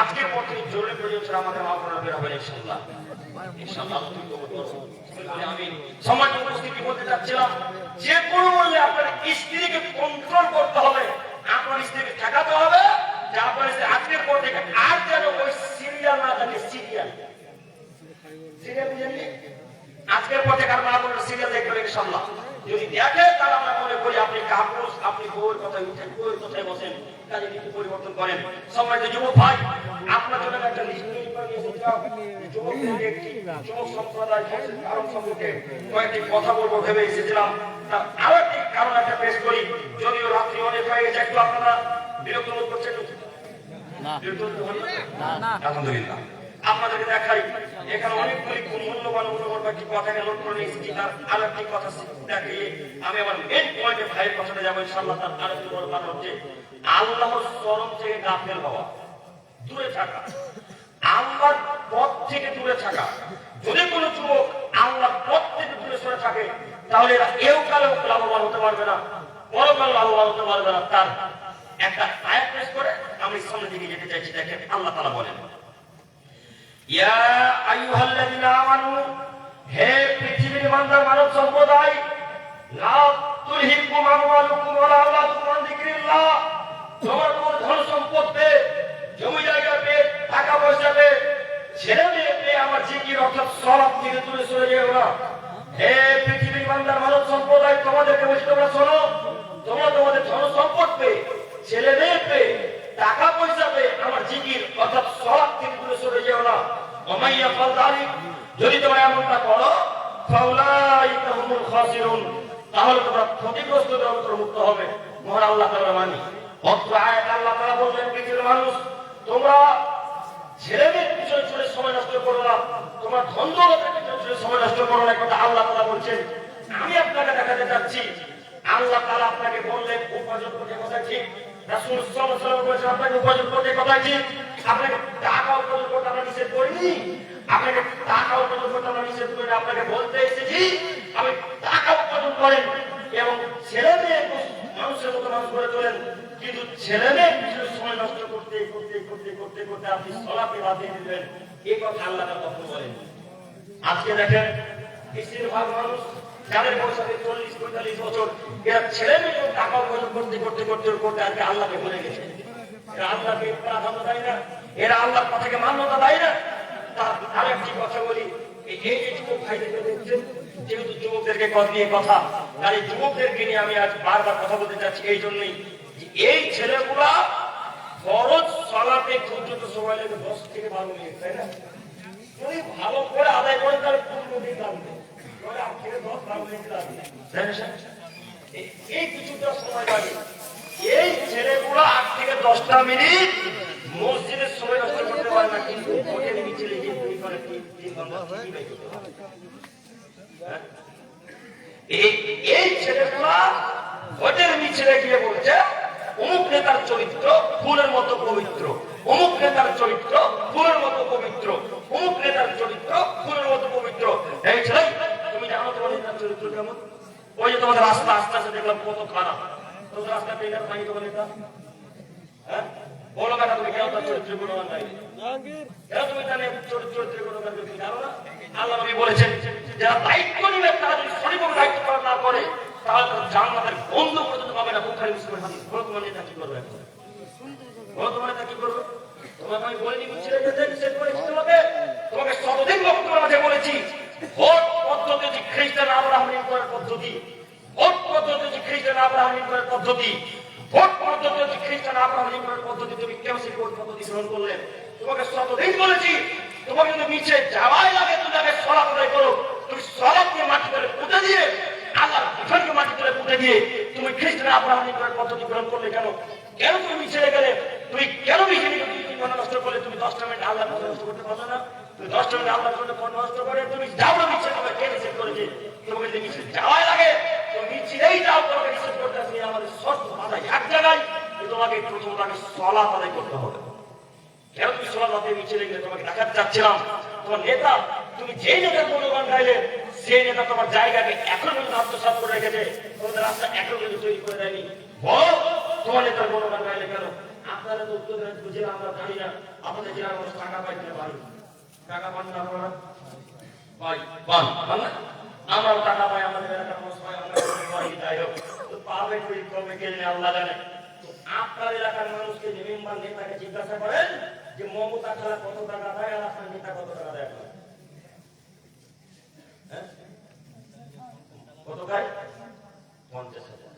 Speaker 2: আজকের পর থেকে জরুরি প্রয়োজন আমাদের মাফ করে বের হবে ইনশাআল্লাহ ইনশাআল্লাহ তুমি কবুল করো আমি সম্মানিত উপস্থিতি বলতে চাচ্ছিলাম যে কোনো মূল্যে আপনার স্ত্রীকে কন্ট্রোল করতে হবে আপনার স্ত্রীকে ঠেকাতে হবে যে আপনার স্ত্রী আজকের পর থেকে আর যেন ওই সিরিয়াল না থাকে সিরিয়াল বুঝেননি আজকের পর থেকে আর না কোনো সিরিয়াল দেখবেন ইনশাআল্লাহ যদি দেখে তাহলে আমরা মনে করি আপনি কাপুরুষ আপনি বউয়ের কথায় উঠেন বউয়ের কথায় বসেন কাজে নীতি পরিবর্তন করেন সম্মানিত যুবক ভাই আপনার জন্য একটা লিস্ট তৈরি করে দিয়েছিলাম যুবকদেরকে একটি যুবক সম্প্রদায় কারণ সম্পর্কে কয়েকটি কথা বলবো ভেবে এসেছিলাম আরো একটি কারণ একটা পেশ করি যদিও রাত্রি অনেক হয়ে গেছে একটু আপনারা বিরক্ত বোধ করছেন না আলহামদুলিল্লাহ আপনাদেরকে দেখাই এখানে অনেকগুলি মূল্যবান কয়েকটি কথাকে নোট করে নিয়েছি তার আরো একটি কথা দেখিয়ে আমি আমার মেন পয়েন্টে ভাইয়ের কথাটা যাবো ইনশাআল্লাহ তার আরো একটি বড় কারণ হচ্ছে আল্লাহর শরণ থেকে গাফেল হওয়া দূরে থাকা আল্লাহর পথ থেকে দূরে থাকা যদি কোনো যুবক আল্লাহর পথ থেকে দূরে সরে থাকে তাহলে এরা কেউ কালেও লাভবান হতে পারবে না পরকাল লাভবান হতে পারবে না তার একটা আয়াত পেশ করে আমি সামনের দিকে যেতে চাইছি দেখেন আল্লাহ তাআলা বলেন ইয়া আইয়ুহাল্লাযীনা আমানু হে পৃথিবীর বান্দা মানব সম্প্রদায় লা তুলহিকুম আমওয়ালুকুম ওয়ালা আওলাদুকুম আন যিকরিল্লাহ তোমার কোন ধন সম্পদ পেয়ে জমি জায়গা পেয়ে টাকা পয়সা পেয়ে ছেলে মেয়ে পেয়ে আমার জিকির অর্থাৎ সালাত থেকে দূরে সরে যেও না হে পৃথিবীর বান্দার মানব সম্প্রদায় তোমাদেরকে বলছি তোমরা শোনো তোমরা তোমাদের ধন সম্পদ পেয়ে ছেলে মেয়ে পেয়ে টাকা পয়সা পেয়ে আমার জিকির অর্থাৎ সালাত থেকে দূরে সরে যেও না ওমাইয়া ফালদালিক যদি তোমরা এমনটা করো ফাউলাইকা হুমুল খাসিরুন তাহলে তোমরা ক্ষতিগ্রস্তদের অন্তর্ভুক্ত হবে মহান আল্লাহ তাআলা মানি অত্র আয়াতে আল্লাহ তাআলা বললেন পৃথিবীর মানুষ তোমরা ছেলে মেয়ের পিছনে ছুটে সময় নষ্ট করো না তোমরা ধন দৌলতের পিছনে ছুটে সময় নষ্ট করো না কথা আল্লাহ তাআলা বলছেন আমি আপনাকে দেখাতে যাচ্ছি আল্লাহ তাআলা আপনাকে বললেন উপার্জন করতে কথা ঠিক রাসূল সাল্লাল্লাহু আলাইহি ওয়াসাল্লাম বলেছেন আপনাকে উপার্জন করতে কথা ঠিক আপনাকে টাকা উপার্জন করতে আমরা নিষেধ করিনি আপনাকে টাকা উপার্জন করতে আমরা নিষেধ করিনি আপনাকে বলতে এসেছি আপনি টাকা উপার্জন করেন এবং ছেলে মেয়ে মানুষের মতো মানুষ করে তোলেন কিন্তু ছেলে মেয়ে পিছনে সময় নষ্ট করতে করতে করতে করতে করতে আপনি সালাতে বাদ দিয়ে দিবেন এই কথা আল্লাহ তাআলা কখনো বলেন আজকে দেখেন বেশিরভাগ মানুষ যাদের বয়স 40-45 বছর এরা ছেলে মেয়ে টাকা উপার্জন করতে করতে করতে করতে আজকে আল্লাহকে ভুলে গেছে এরা আল্লাহকে প্রাধান্য দেয় না এরা আল্লাহর কথাকে মান্যতা দেয় না তার আরেকটি কথা বলি, এই যে যুবক ভাইদেরকে দেখছেন, যেহেতু যুবকদেরকে নিয়ে কথা, তার এই যুবকদেরকে নিয়ে আমি আজ বারবার কথা বলতে চাচ্ছি এই জন্যই যে এই ছেলেগুলা ফরজ সালাতে পর্যন্ত সময় লাগে 10 থেকে 12 মিনিট, তাই না? যদি ভালো করে আদায় করেন তাহলে 15 মিনিট লাগবে, 8 থেকে 10-12 মিনিট লাগবে, তাই না? এই কিছুটা সময় লাগে। এই ছেলেগুলা 8 থেকে 10টা মিনিট মসজিদের সময় নষ্ট করতে পারে না, কিন্তু ভোটের মিছিলে গিয়ে 2 করে 3 ঘন্টা ঠিকই ব্যয় করতে পারে। এই ছেলেগুলা ভোটের মিছিলে গিয়ে বলছে অমুক নেতার চরিত্র ফুলের মতো পবিত্র, অমুক নেতার চরিত্র ফুলের মতো পবিত্র, অমুক নেতার চরিত্র ফুলের মতো পবিত্র। এই ছেলে, তুমি জানো তোমার নেতার চরিত্র কেমন? ওই যে তোমাদের রাস্তা আস্তে আস্তে দেখলাম কত খারাপ, তোমাদের রাস্তা পেয়ে পানি তোমার নেতা, হ্যাঁ বলো বেটা, তুমি কেন তার চরিত্রের গুণগান গাইবে? কেন তুমি তার চরিত্রের গুণগান গাইবে? তুমি জানো না আল্লাহ নবী বলেছেন যারা দায়িত্ব নিবে তারা যদি সঠিকভাবে দায়িত্ব পালন না করে তাহলে তারা জান্নাতের গন্ধ পর্যন্ত পাবে না। বুখারী মুসলিমের হাদিস। বলো তোমার নেতা কি করবে এখন? বলো তোমার নেতা কি করবে? তোমাকে আমি বলিনি ছেড়ে যেতে নিষেধ করেছি, তোমাকে শতদিন বক্তব্যের মাঝে বলেছি ভোট পদ্ধতি যে খ্রিস্টান আব্রাহাম লিঙ্কনের পদ্ধতি, ভোট পদ্ধতি যে খ্রিস্টান আব্রাহাম লিঙ্কনের পদ্ধতি, ভোট পদ্ধতি যে খ্রিস্টান আব্রাহাম লিঙ্কনের পদ্ধতি, তুমি কেন সেই ভোট পদ্ধতি গ্রহণ করলে? তোমাকে শতদিন বলেছি তোমাকে যদি নিচে যাওয়াই লাগে তুমি আগে সলাপ আদায় করো। তুমি সলাপকে মাটি করে পুঁতে দিয়ে আল্লাহর পিছনকে মাটি করে পুঁতে দিয়ে তুমি খ্রিস্টান আব্রাহাম লিঙ্কনের পদ্ধতি গ্রহণ করলে কেন? কেন তুমি মিছিলে গেলে? তুমি কেন মিছিলে নষ্ট করলে? তুমি 10টা মিনিট আল্লাহর কথা নষ্ট করতে পারলে না? তুমি 10টা মিনিট আল্লাহর জন্য নষ্ট করে তুমি যাও না মিছিলে, তোমাকে কে নিষেধ করেছে? তোমাকে যদি মিছিলে যাওয়াই লাগে তুমি মিছিলেই যাও, তোমাকে নিষেধ করতে আসলে আমাদের শর্ত বাধা এক জায়গায়, তোমাকে প্রথমত আগে সলাপ আদায় করতে হবে। কেন তুমি সলাপ আদায় মিছিলে গেলে? তোমাকে দেখাতে চাচ্ছিলাম তোমার নেতা, তুমি যেই নেতার গুণগান গাইলে সেই নেতা তোমার জায়গাকে এখন পর্যন্ত আত্মসাৎ করে রেখেছে, তোমাদের রাস্তা এখন পর্যন্ত তৈরি করে দেয়নি। বল তোমার নেতার গুণগান গাইলে কেন? আপনারা তো উত্তর জেলা আমরা জানি না, আপনাদের জেলার মানুষ টাকা পাই কিনা? পাই। টাকা পান না আপনারা? পাই, পান না? আমরাও টাকা পাই, আমাদের এলাকার মানুষ পাই, আমরা পাই, যাই হোক পাবে কবে কে জানে, আল্লাহ জানে। আপনার এলাকার মানুষকে যে মেম্বার নেতাকে জিজ্ঞাসা করেন যে মমতা খালা কত টাকা দেয় আর আপনার নেতা কত টাকা দেয়? কত খায়? 50,000।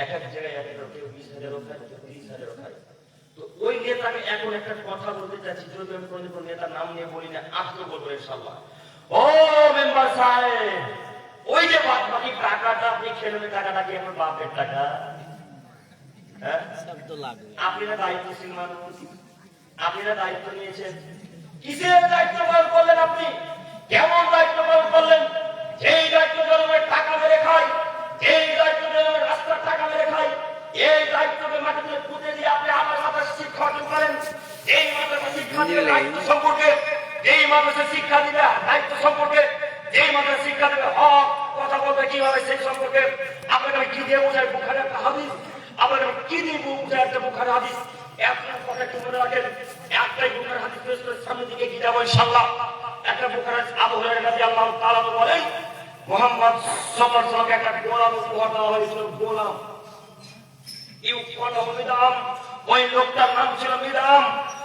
Speaker 2: এক এক জায়গায় এক এক, কেউ 20,000 খায়, কেউ 30,000 খায়। তো ওই নেতাকে এখন একটা কথা বলতে চাচ্ছি, যদি আমি কোন নেতার নাম নিয়ে বলি না, আজকে বলবো ইনশাআল্লাহ। ও মেম্বার সাহেব, ওই যে বাকি টাকাটা আপনি খেলেন, টাকাটা কি আমার বাপের টাকা? হ্যাঁ, আপনি না দায়িত্বশীল মানুষ, আপনি না দায়িত্ব নিয়েছেন। কিসের দায়িত্ব পালন করলেন আপনি? কেমন দায়িত্ব পালন করলেন? যেই দায়িত্ব জনগণের টাকা মেরে খায়, যেই দায়িত্ব জনগণের রাস্তার টাকা মেরে খায়, এই দায়িত্বকে মাটিতে পুঁতে দিয়ে আপনি আমার মাথায় শিক্ষা অর্জন করেন। এই মাদ্রাসা শিক্ষা দিবে দায়িত্ব সম্পর্কে, যেই মাদ্রাসা শিক্ষা দিবে দায়িত্ব সম্পর্কে, যেই মাদ্রাসা শিক্ষা দেবে হক কথা বলবে কিভাবে সেই সম্পর্কে। আপনাকে আমি কি দিয়ে বোঝাই? বুখারী একটা হাদিস। আপনাকে আমি কি দিয়ে বোঝাই? একটা বুখারী হাদিস। আপনার কথা একটু মনে রাখেন, একটাই বুখারী হাদিস পেশ করে সামনের দিকে এগিয়ে যাবো ইনশাআল্লাহ। একটা বুখারী আবু হুরায়রা রাদিয়াল্লাহু তাআলা বলেন মুহাম্মদ সাল্লাল্লাহু আলাইহি ওয়াসাল্লামকে একটা গোলাম উপহার দেওয়া হয়েছিল। গোলাম মিদাম, ওই লোকটার নাম ছিল মিদাম।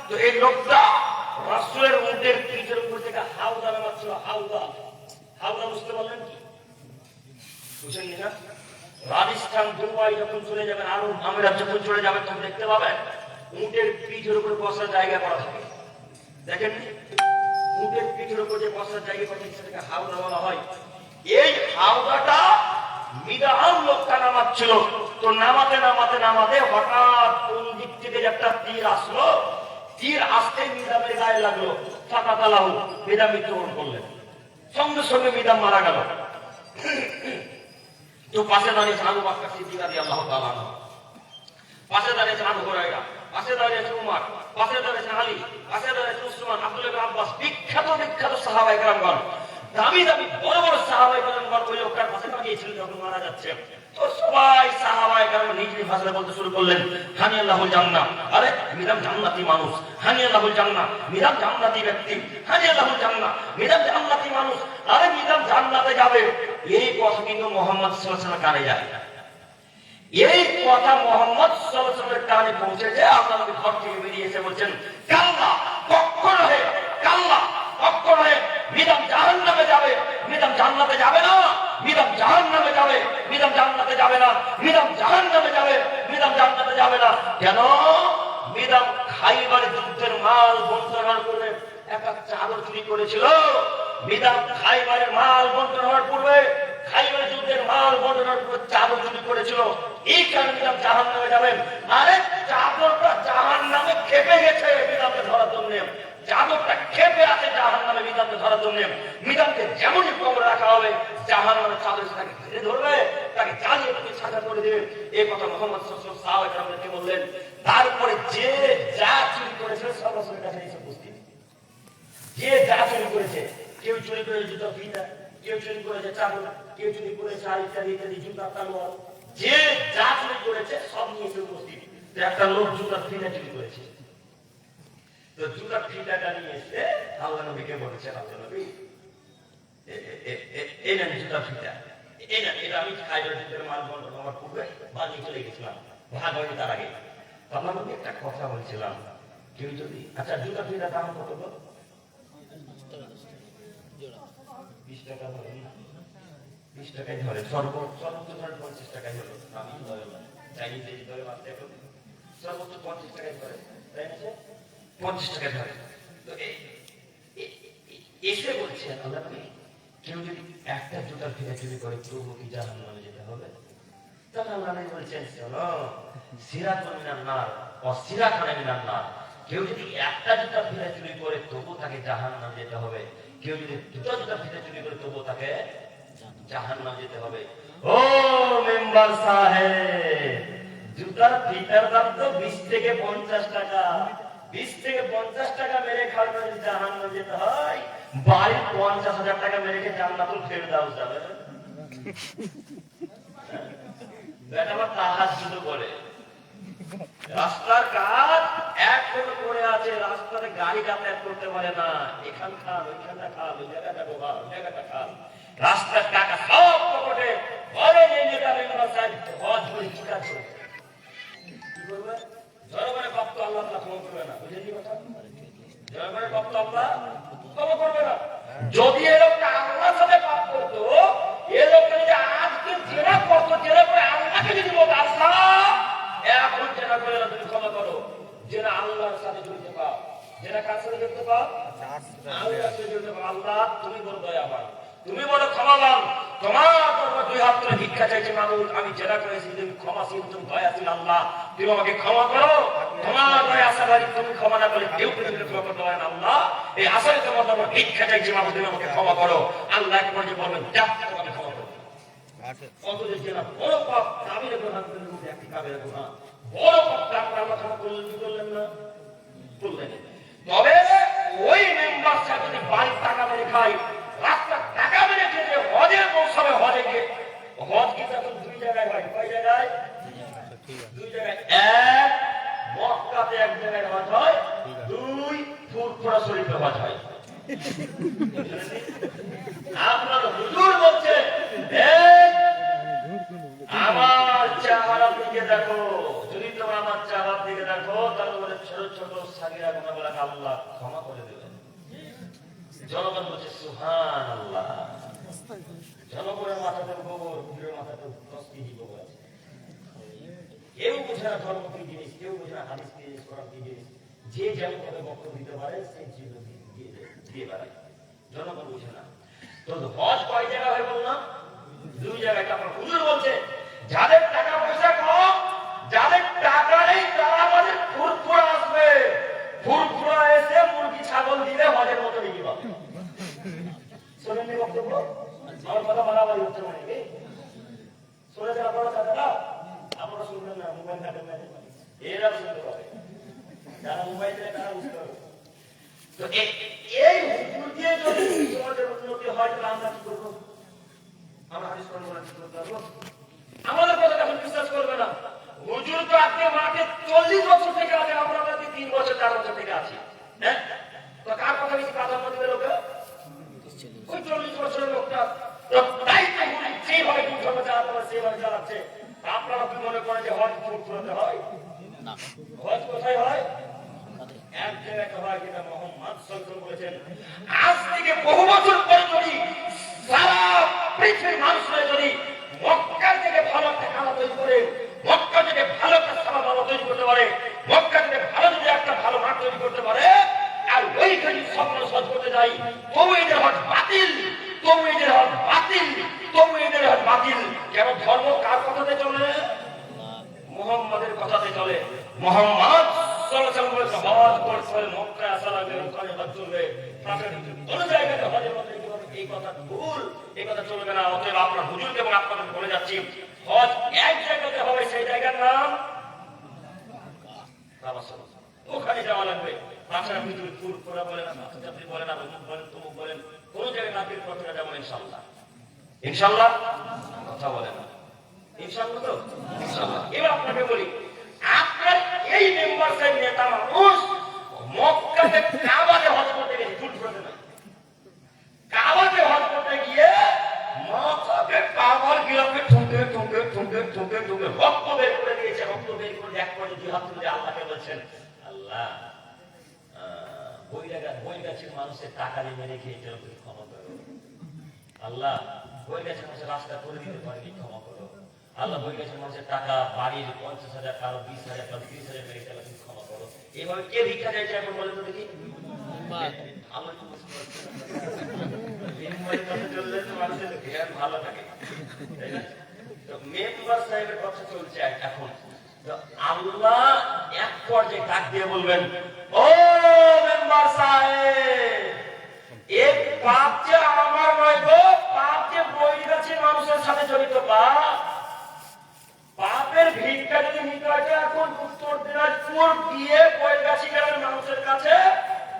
Speaker 2: তো এই লোকটা রাসূলের উটের পিঠের উপর থেকে হাওদা নামাচ্ছিল। হাওদা, হাওদা বুঝতে পারলেন কি? বুঝেননি না? রাজস্থান, দুবাই যখন চলে যাবেন, আরব আমিরাত যখন চলে যাবেন, তখন দেখতে পাবেন উটের পিঠের উপরে বসার জায়গা করা থাকে। দেখেন উটের পিঠের উপর যে বসার জায়গা করা থাকে সেটাকে হাওদা বলা হয়। এই হাওদাটা মিদাম লোকটা নামাচ্ছিল। তো নামাতে নামাতে নামাতে হঠাৎ কোন দিক থেকে একটা তীর আসলো। তীর আসতে মিদামের গায়ে লাগলো। ফাতাতালাহু, মিদাম মৃত্যুবরণ করলেন। সঙ্গে সঙ্গে মিদাম মারা গেল। তো পাশে দাঁড়িয়েছে আবু বকর সিদ্দিক রাদিয়াল্লাহু তাআলা আনহু, পাশে দাঁড়িয়েছে আবু হুরায়রা, পাশে দাঁড়িয়েছে উমর, পাশে দাঁড়িয়েছে আলী, পাশে দাঁড়িয়েছে উসমান, আব্দুল্লাহ ইবনে আব্বাস, বিখ্যাত বিখ্যাত সাহাবায়ে কেরামগণ, দামি দামি বড় বড় সাহাবায়ে কেরামগণ ওই লোকটার পাশে দাঁড়িয়েছিল যখন মারা যাচ্ছে। তো সবাই সাহাবায়ে কেরাম নিজ নিজ ভাষায় বলতে শুরু করলেন, হানি আল্লাহুল জান্নাহ। আরে মিদাম জান্নাতি মানুষ, হানি আল্লাহুল জান্নাহ। মিদাম জান্নাতি ব্যক্তি, হানি আল্লাহুল জান্নাহ। মিদাম জান্নাতি মানুষ, আরে মিদাম জান্নাতে যাবে। এই কথা কিন্তু মুহাম্মদ সাল্লাল্লাহু আলাইহি ওয়াসাল্লামের কানে যায়। এই কথা মুহাম্মদ সাল্লাল্লাহু আলাইহি ওয়াসাল্লামের কানে পৌঁছেছে। আপনারা ঘর থেকে বেরিয়ে এসে বলছেন কাল্লা, কখনো হে কাল্লা, নয়, মিদাম জাহান্নামে যাবে, মিদাম জান্নাতে যাবে না, মিদাম জাহান্নামে যাবে, মিদাম জান্নাতে যাবে না, মিদাম জাহান্নামে যাবে, মিদাম জান্নাতে যাবে না। কেন? মিদাম খাইবার যুদ্ধের মাল বন্টন করে একটা চাদর চুরি করেছিল। মিদাম খাইবারের মাল বন্টন হওয়ার পূর্বে, খাইবার যুদ্ধের মাল বন্টন হওয়ার পূর্বে চাদর চুরি করেছিল। এই কারণে মিদাম জাহান্নামে যাবেন। আরে চাদরটা জাহান্নামে খেপে গেছে মিদামকে ধরার জন্য, চাদরটা খেপে আছে জাহান্নামে মিদামকে ধরার জন্য। মিদামকে যেমনই কবর রাখা হবে, জাহান্নামের চাদর তাকে ঘিরে ধরবে, তাকে জ্বালিয়ে তাকে ছাঁচা করে দেবে। এই কথা মুহাম্মদ সাল্লাল্লাহু আলাইহি ওয়াসাল্লামকে বললেন। তারপরে যে যা চুরি করেছিল সব রাসূলের কাছে এসে উপস্থিত। যে যা চুরি করেছে, কেউ চুরি করেছে জুতা ফিতা, কেউ চুরি করেছে চাদর, কেউ চুরি করেছে ইত্যাদি ইত্যাদি, জুতা তলোয়ার, যে যা চুরি করেছে সব নিয়ে এসে উপস্থিত। একটা লোক জুতার ফিতা চুরি করেছে, তো জুতার ফিতাটা নিয়ে এসে আল্লাহ নবীকে বলেছেন, আল্লাহ নবী এই নেন জুতার ফিতা, এই নেন, এটা আমি খাইবার যুদ্ধের মাল বন্টন হওয়ার পূর্বে বানিয়ে চলে গেছিলাম, ভাগ হয়নি তার আগে। আল্লাহ নবী একটা কথা বলছিলাম, কেউ যদি আচ্ছা জুতার ফিতার দাম কত বল? 20 টাকা ধরেন না, 20 টাকায় ধরে, সর্বোচ্চ ধরেন 50 টাকায় হলো, আমি ধরে না, চাইনিজ এই ধরে মাত্র এখন সর্বোচ্চ 50 টাকায় ধরে, তাই না? 50 টাকায় ধরে। তো এসে বলছেন আল্লাহ নবী, কেউ যদি একটা জুতার ফিতা চুরি করে তবু কি জাহান্নামে যেতে হবে? তখন আল্লাহ নবী বলছেন, শোনো, সিরাতুন মিনান নার ওয়া সিরাতুন মিনান নার, কেউ যদি একটা জুতার ফিতা চুরি করে তবু তাকে জাহান্নামে যেতে হবে, কেউ যদি দুটো জুতার ফিতা চুরি করে তবু তাকে জাহান্নামে যেতে হবে। ও মেম্বার সাহেব, জুতার ফিতার দাম তো 20 থেকে 50 টাকা, 20 থেকে 50 টাকা মেরে খাওয়া যদি জাহান্নামে যেতে হয়, বাড়ি 50,000 টাকা মেরে খেয়ে জান্নাতুল ফেরদাউস যাবে। এটা আমার তাহাজ্জুদ করে, রাস্তার কাজ এখন করে আছে, রাস্তাতে গাড়ি যাতায়াত করতে পারে না, এখান খান ওইখানটা খান, ওই জায়গাটা ঢোকা ওই জায়গাটা খান, রাস্তার টাকা সব পকেটে ঘরে নিয়ে যাবে। হজ করে কি কাজ করবে? কি করবে? জনগণের ভক্ত আল্লাহ ক্ষমা করবে না, বুঝে দিই কথা? জনগণের ভক্ত আল্লাহ ক্ষমা করবে না। যদি এ লোকটা আল্লাহর সাথে পাপ করতো, এ লোকটা যদি আজকে জেনা করতো, জেনা করে আল্লাহকে যদি বলতো, আল্লাহ এখন জেনা করে না, তুমি ক্ষমা করো, জেনা আল্লাহর সাথে জড়িত পাও, জেনা কার সাথে জড়িত পাও? আল্লাহর সাথে জড়িত পাও। আল্লাহ তুমি বড় দয়াবান, তুমি বড় ক্ষমাবান, তোমার দরবারে দুই হাত তুলে ভিক্ষা চাইছি, মাবুদ আমি জেনা করেছি, তুমি ক্ষমাশীল, তুমি দয়াশীল, আল্লাহ তুমি আমাকে ক্ষমা করো, তোমার দয়া আশাবাদী, তুমি ক্ষমা না করলে কেউ পৃথিবীতে ক্ষমা করতে পারে না। আল্লাহ এই আশায় তোমার দরবারে ভিক্ষা চাইছি, মাবুদ তুমি আমাকে ক্ষমা করো। আল্লাহ এক পর্যায়ে বলবেন, যা তোমাকে ক্ষমা করো। অন্তত জেনা বড় পাপ, কাবিরা গুনাহ মধ্যে একটি কাবিরা গুনাহ, বড় পাপ, তারপর আল্লাহ ক্ষমা করলেন কি করলেন না? করলেন। তবে ওই মেম্বার সাহেব যদি বাড়ির টাকা মেরে খায়, রাস্তার টাকা মেরে খেয়ে হজের মৌসুমে হজে গিয়ে, হজ কিন্তু এখন দুই জায়গায় হয়, কয় জায়গায়? দুই জায়গায়। এক মক্কাতে এক জায়গায় হজ হয়, দুই ফুরফুরা শরীফে হজ হয়। আপনার হুজুর বলছে, আমার চেহারার দিকে দেখো, যদি তোমরা আমার চেহারার দিকে দেখো, তাহলে বলে ছোট ছোট সাগীরা গুনাহগুলোকে আল্লাহ ক্ষমা করে দেবেন। জনগণ বলছে সুবহানাল্লাহ। জনগণের মাথাতে গোবর, হুজুরের মাথাতে 10 কেজি গোবর আছে। কেউ বোঝে না ধর্ম কি জিনিস, কেউ বোঝে না হাদিস কি জিনিস, কোরআন কি জিনিস। যে যেমন ভাবে বক্তব্য দিতে পারে সেই জীবন দিয়ে বেড়ায়, জনগণ বুঝে না। তো হজ কয় জায়গা হয় বললাম? দুই জায়গায়। তারপর হুজুর বলছে, যাদের টাকা পয়সা কম, যাদের টাকা নেই, তারা আমাদের ফুরফুরা আসবে, ফুরফুরা এসে মুরগি ছাগল দিলে হজের মতো বিক্রি পাবে। শোনেননি বক্তব্য? আমার কথা বাড়াবাড়ি হচ্ছে মানে কি? শুনেছেন আপনারা চাচারা? আপনারা শুনবেন না, মোবাইল ঘাটেন না, এরা শুনতে পাবে, যারা মোবাইল দেয় তারা বুঝতে পারবে। তো এই হুজুর দিয়ে যদি সমাজের উন্নতি হয়, তাহলে আমরা কি করবো? আমরা হাদিস কোরআন কি করতে পারবো? আমাদের কথা এখন বিশ্বাস করবে না। হুজুর তো আজকে মাঠে 40 বছর থেকে আছে, আমরা 3 বছর 4 বছর থেকে আছি। হ্যাঁ, তো কার কথা বেশি প্রাধান্য দেবে লোকে? ওই 40 বছরের লোকটা। তাই সেইভাবে দুর্ঘটনা চালাতে পারে, সেইভাবে চালাচ্ছে। আপনারা কি মনে করেন যে হজ ফুরফুরাতে হয়? হজ কোথায় হয়? এক জায়গায় হয় যেটা মোহাম্মদ সাল্লাল্লাহু আলাইহি বলেছেন, আজ থেকে বহু বছর পরে যদি সারা পৃথিবীর মানুষরা যদি মক্কা থেকে ভালো একটা খানা তৈরি করে, মক্কা থেকে ভালো একটা সালাদ তৈরি করতে পারে, মক্কা থেকে ভালো যদি একটা ভালো মাঠ তৈরি করতে পারে, আর ওইখানে স্বপ্ন সহজ করতে যাই, তবু এদের হজ বাতিল, তবু এদের হজ বাতিল, তবু এদের হজ বাতিল। কেন? ধর্ম কার কথাতে চলে? মুহাম্মাদের কথাতে চলে। মুহাম্মদ সাল্লাল্লাহু আলাইহি ওয়াসাল্লাম হজ করতে মক্কায় আসা লাগবে, ওখানে হজ চলবে। কোন জায়গাতে হজের মধ্যে এই কথা ভুল, এই কথা চলবে না। অতএব আপনার হুজুরকে এবং আপনাদের বলে যাচ্ছি, হজ এক জায়গাতে হবে, সেই জায়গার নাম কাবা। ওখানে যাওয়া লাগবে। তাছাড়া পৃথিবীর পুরোপুরা বলেন, আপনি বলেন, আপনি বলেন, তমুক বলেন, কোন জায়গায় নাকির পথে যাবো ইনশাআল্লাহ। ইনশাআল্লাহ কথা বলেন ইনশাআল্লাহ তো ইনশাআল্লাহ। এবার আপনাকে বলি, আপনার এই মেম্বার সাহেব নেতা মানুষ মক্কাতে কাবাতে হজ করতে গেছে, ঝুট বলতে না, কাবাতে হজ করতে গিয়ে মক্কাতে কাবার গিলাফে ঠুকে ঠুকে ঠুকে ঠুকে ঠুকে রক্ত বের করে দিয়েছে। রক্ত বের করে এক পর্যায়ে দুই হাত তুলে আল্লাহকে বলছেন, আল্লাহ বই গাছের মানুষের টাকা দিয়ে মেরে খেয়ে ক্ষমা করো আল্লাহ, বই গাছের মানুষের রাস্তা করে দিতে পারিনি, ক্ষমা করো আল্লাহ, বই গাছের মানুষের টাকা বাড়ির 50,000, কারো 20,000, কারো 30,000 মেরে খেলা, তুমি ক্ষমা করো। এইভাবে কে ভিক্ষা চাইছে এখন বলে তো দেখি? আল্লাহ চললে তো মানুষের ধ্যান ভালো থাকে, তাই না? তো মেম্বার সাহেবের কথা চলছে এখন। আল্লাহ এক পর্যায়ে ডাক দিয়ে বলবেন, ও মেম্বার সাহেব, এই পাপ যে আমার নয় গো, পাপ যে বই গাছের মানুষের সাথে জড়িত। পাপের ভিক্ষা যদি নিতে হয়, এখন উত্তর দিনাজপুর গিয়ে বই গাছি গ্রামের মানুষের কাছে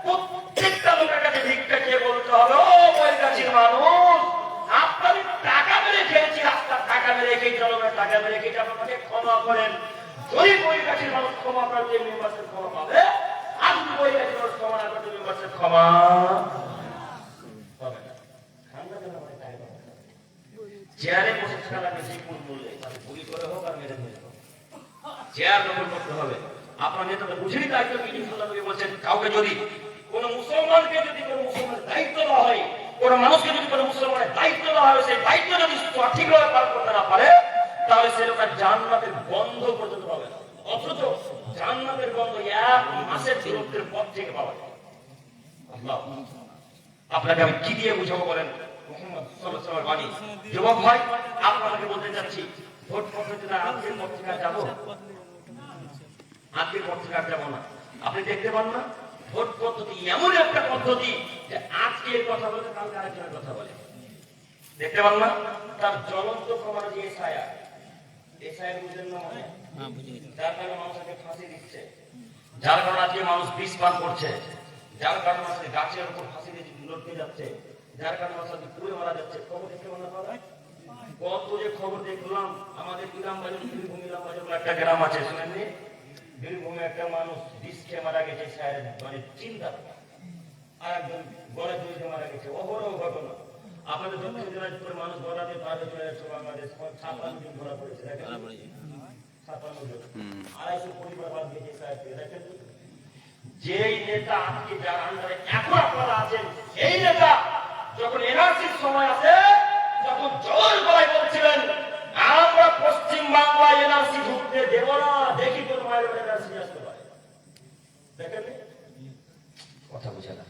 Speaker 2: প্রত্যেকটা লোকের কাছে ভিক্ষা চেয়ে বলতে হবে, ও বই গাছির মানুষ, আপনার টাকা মেরে খেয়েছি, রাস্তার টাকা মেরে খেয়েছি, জনগণের টাকা মেরে খেয়েছি, আপনাকে ক্ষমা করেন। যদি বই গাছির মানুষ ক্ষমা করে, মেম্বারশিপ ক্ষমা পাবে। আর যদি বই গাছির মানুষ ক্ষমা না করে, মেম্বারশিপ ক্ষমা হবে না। ঠান্ডা জন্য অনেক টাকা চেয়ারে বসে থাকা লাগবে, সেই কোন মূল্যে গুলি করে হোক আর মেরে ধরে হোক, চেয়ার দখল করতে হবে। আপনার নেতাদের বুঝেই দায়িত্ব কি বলছেন, কাউকে যদি কোন মুসলমানকে যদি কোন মুসলমানের দায়িত্ব দেওয়া হয়, কোন মানুষকে যদি কোন মুসলমানের দায়িত্ব দেওয়া হয়, সেই দায়িত্ব যদি সঠিকভাবে পালন করতে না পারে, তাহলে সে লোকের জান্নাতের গন্ধ পর্যন্ত পাবে না। অথচ জান্নাতের গন্ধ 1 মাসের দূরত্বের পথ থেকে পাওয়া যায়। আল্লাহ, আপনাকে আমি কি দিয়ে বুঝাবো বলেন? মুহাম্মদ সাল্লাল্লাহু আলাইহি ওয়াসাল্লাম বাণী। যুবক ভাই, আপনাকে বলতে যাচ্ছি, ভোট পদ্ধতিটা আজকের পত্রিকা যাব, আজকের পত্রিকা যাব না। আপনি দেখতে পান না, ভোট পদ্ধতি এমন একটা পদ্ধতি যে আজকের কথা বলে কালকে আরেকজনের কথা বলে। দেখতে পান না? তার জ্বলন্ত প্রমাণ যে এসআইআর বুঝলেন না মনে, যার কারণে মানুষকে ফাঁসি দিচ্ছে, যার কারণে আজকে মানুষ বিষ পান করছে, যার কারণে মানুষ গাছের উপর ফাঁসি দিয়ে লড়তে যাচ্ছে, যার কারণে মানুষ পুড়ে মারা যাচ্ছে। খবর দেখতে মনে পাবে, কত যে খবর দেখলাম, আমাদের ইলামবাজার, বীরভূম ইলামবাজার একটা গ্রাম আছে, শুনেননি? বীরভূমে একটা মানুষ বিষ খেয়ে মারা গেছে, মানে চিন্তা, আর একজন গড়ে তুলতে মারা গেছে। অহরহ ঘটনা। আপনাদের দক্ষিণ দিনাজপুরের মানুষ গড়াতে পারবে চলে যাচ্ছে বাংলাদেশ, 56 দিন ধরা পড়েছে, দেখেন 56 জন, 250 পরিবার বাদ দিয়েছে সাহেবকে, দেখেন। যেই নেতা আজকে যার আন্ডারে এখন আপনারা আছেন, সেই নেতা যখন এনআরসির সময় আছে, যখন জোর গলায় বলছিলেন, আমরা পশ্চিম বাংলায় এনআরসি ঢুকতে দেব না, দেখি কোন মায়ের এনআরসি আসতে পারে। দেখেন কথা বুঝে না,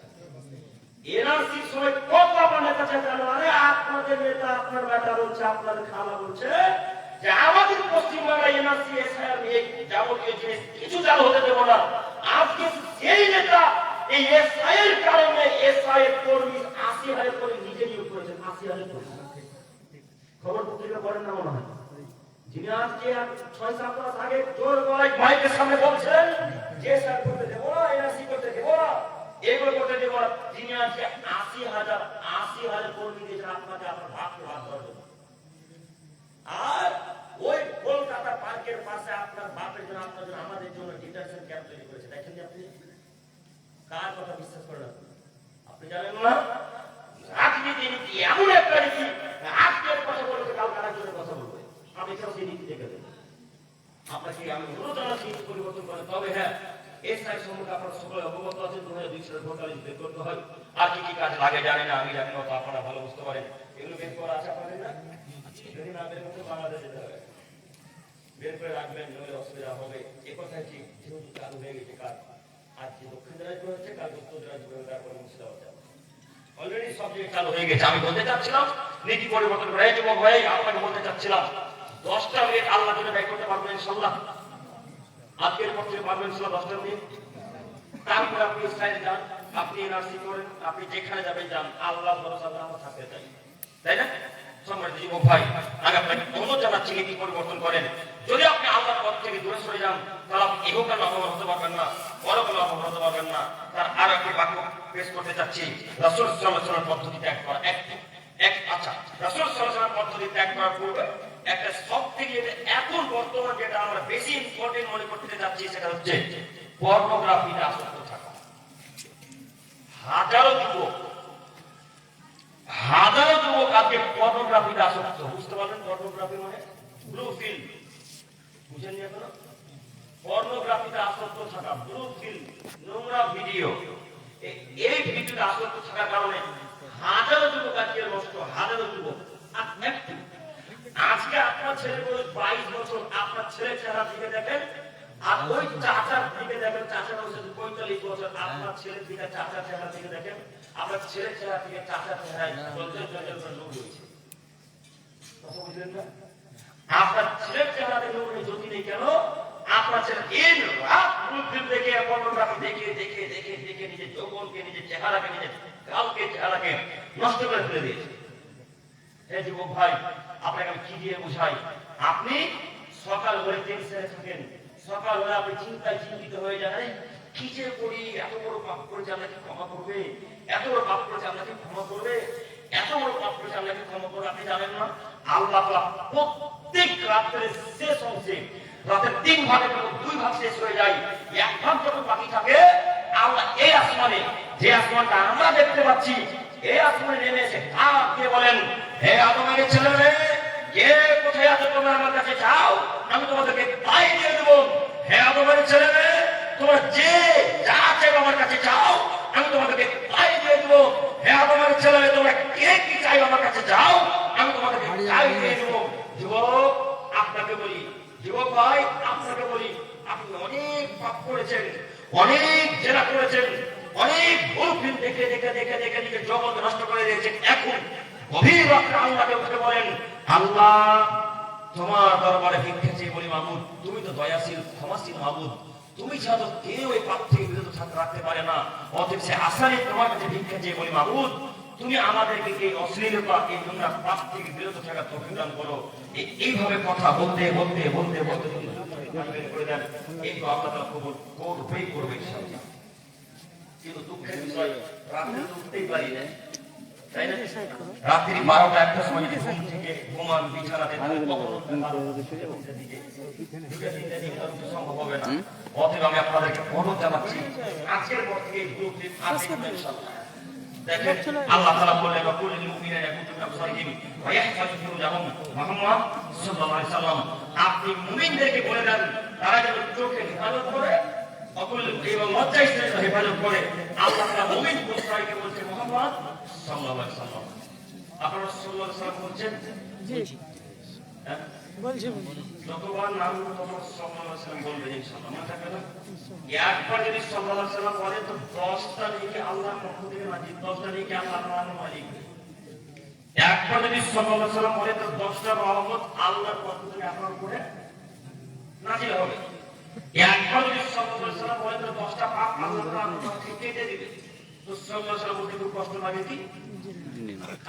Speaker 2: এনআরসির সময় কত আপনার নেতা চেঁচানো, আরে আপনাদের নেতা, আপনার বেটা বলছে, আপনাদের খালা বলছে যে আমাদের পশ্চিম বাংলায় এনআরসি এসআইআর এই যাবতীয় জিনিস কিছু চালু হতে দেব না। আজকে সেই নেতা এই এসআইআর কারণে এসআইআর কর্মী 80,000 করে নিজে নিয়োগ করেছেন, 80,000 কর্মী। খবর পত্রিকা পড়েন না মনে হয়, যিনি আজকে 6-7 মাস আগে জোর গলায় মাইকের সামনে বলছেন যে এসআইআর করতে দেব না, এনআরসি করতে দেব না, এগুলো করতে দেব না, যিনি আজকে 80,000 কর্মী দিয়েছেন আপনাকে, আপনার ভাবকে ভাগ করে দেব। আর ওই কলকাতা পার্কের পাশে আপনার বাপের জন্য, আপনার জন্য, আমাদের জন্য ডিটেনশন ক্যাম্প তৈরি করেছে। দেখেন আপনি কার কথা বিশ্বাস করেন? আপনি জানেন না, রাজনীতি নীতি এমন একটা নীতি, আজকের কথা বলতে কাল কার জন্য কথা বলবে, আপনি কেউ সেই নীতি দেখে দেবেন। আপনাকে আমি অনুরোধ জানাচ্ছি পরিবর্তন করেন। তবে হ্যাঁ, এই সাইড সম্পর্কে আপনারা সকলে অবগত আছেন। 2002 সালের ভোটার লিস্ট বের করতে হয়, আর কি কি কাজ লাগে জানি না, আমি জানি না, তো আপনারা ভালো বুঝতে পারেন। এগুলো বের করা আছে আপনাদের না? যদি না বের করতে বাংলাদেশে যেতে হবে, বের করে রাখবেন, নইলে অসুবিধা হবে। এ কথাই ঠিক, যেহেতু চালু হয়ে গেছে কাজ, আজকে দক্ষিণ দিনাজপুর হচ্ছে, কাল উত্তর দিনাজপুর, তারপরে মুর্শিদাবাদ যাবে। অলরেডি সব জায়গায় চালু হয়ে গেছে। আমি বলতে চাচ্ছিলাম নীতি পরিবর্তন করে, এই যুবক ভাই আপনাকে বলতে চাচ্ছিলাম 10টা মিনিট আল্লাহ জন্য ব্যয় করতে পারবেন ইনশাআল্লাহ। আজকের পর থেকে পারবেন ইনশাআল্লাহ 10টা মিনিট। তারপরে আপনি ইসরায়েল যান, আপনি এনআরসি করেন, আপনি যেখানে যাবেন যান, আল্লাহ ভরসা আমরা থাকতে চাই, তাই না? সম্মানিত যুবক ভাই, আমি আপনাকে অনুরোধ জানাচ্ছি নীতি পরিবর্তন করেন। যদি আপনি আল্লাহর পথ থেকে দূরে সরে যান, তাহলে আপনি ইহকাল লাভবান হতে পারবেন না, পরকাল লাভবান হতে পারবেন না। তার আর একটি বাক্য পেশ করতে চাচ্ছি, রাসূল সাল্লাল্লাহু আলাইহি ওয়াসাল্লাম পদ্ধতি ত্যাগ করা। আচ্ছা, রাসূল সাল্লাল্লাহু আলাইহি ওয়াসাল্লাম পদ্ধতি ত্যাগ করার পূর্বে একটা সব থেকে এখন বর্তমান যেটা আমরা বেশি ইম্পর্টেন্ট মনে করতে যাচ্ছি, সেটা হচ্ছে পর্নোগ্রাফিতে আসক্ত থাকা। হাজারো যুবক আজকে পর্নোগ্রাফিতে আসক্ত। বুঝতে পারলেন পর্নোগ্রাফি মানে? ব্লু ফিল্ম, বুঝেননি এখনো? পর্নোগ্রাফিতে আসক্ত থাকা, ব্লু ফিল্ম, নোংরা ভিডিও, এই ভিডিওতে আসক্ত থাকার কারণে হাজারো যুবক আজকে নষ্ট, হাজারো যুবক। আজকে আপনার ছেলে বয়স 22 বছর, আপনার ছেলে চেহারা দিকে দেখেন, আর ওই চাচার দিকে দেখেন, চাচার বয়স 45 বছর, আপনার ছেলের দিকে চাচার চেহারা দিকে দেখেন, আপনার ছেলের চেহারা দিকে চাচার চেহারায় লোক রয়েছে। কথা বুঝলেন না? আপনার ছেলের চেহারা দেখে জ্যোতি নেই কেন? আপনার ছেলে দিন রাত ফিল্ম দেখে, পর্নোগ্রাফি দেখে দেখে দেখে দেখে নিজের যৌবনকে, নিজের চেহারাকে, নিজের কালকে চেহারাকে নষ্ট করে ফেলে দিয়েছে। এই যুবক ভাই, আপনাকে আমি কি দিয়ে বুঝাই? আপনি সকাল হলে টেনশনে থাকেন, সকাল হলে আপনি চিন্তায় চিন্তিত হয়ে যান, কি যে করি, এত বড় পাপ করেছে আল্লাহকে ক্ষমা করবে, এত বড় পাপ করেছে আল্লাহকে ক্ষমা করবে, এত বড় পাপ করেছে আল্লাহকে ক্ষমা করবে। আপনি জানেন না আল্লাহ তাআলা প্রত্যেক রাতের শেষ অংশে, রাতের 3 ভাগের মধ্যে 2 ভাগ শেষ হয়ে যায়, 1 ভাগ যখন বাকি থাকে, আল্লাহ এই আসমানে, যে আসমানটা আমরা দেখতে পাচ্ছি, এই আসমানে নেমে এসে ডাক দিয়ে বলেন, হে আদমের ছেলেরা, কে কোথায় আছো? তোমরা আমার কাছে যাও, আমি তোমাদেরকে তাই দিয়ে দেব। হে আদমের ছেলেরা, তোমরা যে যা চাইবে আমার কাছে যাও, আমি তোমাদেরকে তাই দিয়ে দেব। হে আদমের ছেলেরা, তোমরা কে কি চাইবে আমার কাছে যাও, আমি তোমাদেরকে তাই দিয়ে দেব। যুবক আপনাকে বলি, যুবক ভাই আপনাকে বলি, আপনি অনেক পাপ করেছেন, অনেক জেনা করেছেন, অনেক ভুল ফিল্ম দেখে দেখে দেখে দেখে নিজের জগৎ নষ্ট করে দিয়েছেন। এখন গভীর রাত্রে আল্লাহকে উঠে বলেন, আল্লাহ তোমার দরবারে ভিক্ষা চেয়ে বলি, মাবুদ তুমি তো দয়াশীল ক্ষমাশীল মাবুদ, তুমি ছাড়া কেউ এই পাপ থেকে বিরত রাখতে পারে না। অতএব সে আসানে তোমার কাছে ভিক্ষা চেয়ে বলি, মাবুদ তুমি আমাদেরকে এই অশ্লীলতা, এই নোংরা পাপ থেকে বিরত থাকার তৌফিক দান করো। এইভাবে কথা বলতে বলতে বলতে বলতে করে দেন, এই তো আল্লাহ তাআলা কবুল করবেই করবে ইনশাআল্লাহ। কিন্তু দুঃখের বিষয়, রাতে উঠতেই পারি না, তাই না? রাত্রি 12টা 1টার সময় যদি ঘুম থেকে ঘুমান বিছানাতে, সম্ভব হবে না। অতএব আমি আপনাদেরকে অনুরোধ জানাচ্ছি, আজকের পর থেকে গ্রুপ ইনশাআল্লাহ। দেখেন আল্লাহ তাআলা বললেন, কুল্লিল মুমিনিনা ইয়াকুতু মিন আবসারিহিম ওয়া ইয়াহফাযু ফুরুজাহুম। মুহাম্মদ সাল্লাল্লাহু আলাইহি সাল্লাম, আপনি মুমিনদেরকে বলে দেন তারা যেন চোখের হেফাজত করে, অকুল এবং লজ্জাস্থানের হেফাজত করে। আল্লাহ তাআলা মুমিন পুরুষকে বলছে মুহাম্মদ সাল্লাল্লাহু আলাইহি সাল্লাম। আপনারা সাল্লাল্লাহু আলাইহি সাল্লাম বলছেন? জি বলছেন। যতবার নাম ততবার সাল্লাল্লাহু আলাইহি সাল্লাম বলবেন ইনশাআল্লাহ। মনে থাকবে না? একবার যদি সাল্লাল্লাহু আলাইহি সাল্লাম বলেন তো 10টা নেকি আল্লাহর পক্ষ থেকে নাজিল, 10টা নেকি আল্লাহ তাআলার মালিক। একবার যদি সাল্লাল্লাহু আলাইহি সাল্লাম বলেন তো 10টা রহমত আল্লাহর পক্ষ থেকে আপনার উপরে নাজিল হবে। একবার যদি সাল্লাল্লাহু আলাইহি সাল্লাম বলেন তো 10টা পাপ আল্লাহ তাআলা আপনার থেকে কেটে দিবে। তো সাল্লাল্লাহু আলাইহি সাল্লাম বলতে খুব কষ্ট লাগে কি?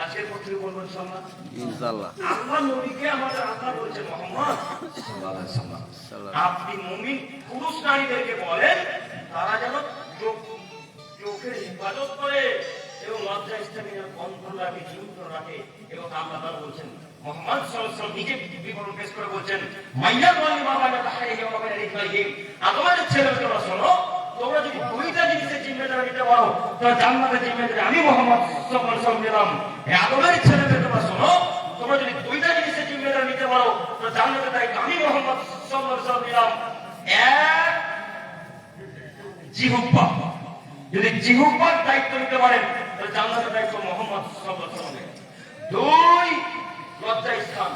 Speaker 2: আজকের পর থেকে বলবেন ইনশাআল্লাহ। আল্লাহ নবীকে আমাদের আল্লাহ বলছেন মুহাম্মদ সাল্লাল্লাহু আলাইহি সাল্লাম, আপনি মুমিন পুরুষ নারীদেরকে বলেন তারা যেন চোখের হেফাজত করে এবং লজ্জা স্থানে কন্ট্রোল রাখে, নিয়ন্ত্রণ রাখে। এবং আল্লাহ তাআলা বলছেন, মুহাম্মদ সাল্লাল্লাহু আলাইহি ওয়াসাল্লাম নিজে বিবরণ পেশ করে বলছেন, মাইয়া ওয়ালি মা বাইনা তাহরিহি ওয়া বাইনা রিজওয়ানিহি, তোমাদের ছেলেরা শোনো, তোমরা যদি দুইটা জিনিসের জিম্মেদারি নিতে পারো, তাহলে জান্নাতের জিম্মেদারি আমি মুহাম্মদ সাল্লাল্লাহু আলাইহি ওয়াসাল্লাম নিলাম। হে আদমের ছেলেরা তোমরা শোনো, তোমরা যদি দুইটা জিনিসের জিম্মেদারি নিতে পারো, তাহলে জান্নাতের দায়িত্ব আমি মুহাম্মদ সাল্লাল্লাহু আলাইহি ওয়াসাল্লাম নিলাম। এক জিহ্বা। যদি জিহ্বার দায়িত্ব নিতে পারেন তাহলে জান্নাতের দায়িত্ব মুহাম্মদ সাল্লাল্লাহু আলাইহি ওয়াসাল্লামের। দুই, লজ্জা স্থান।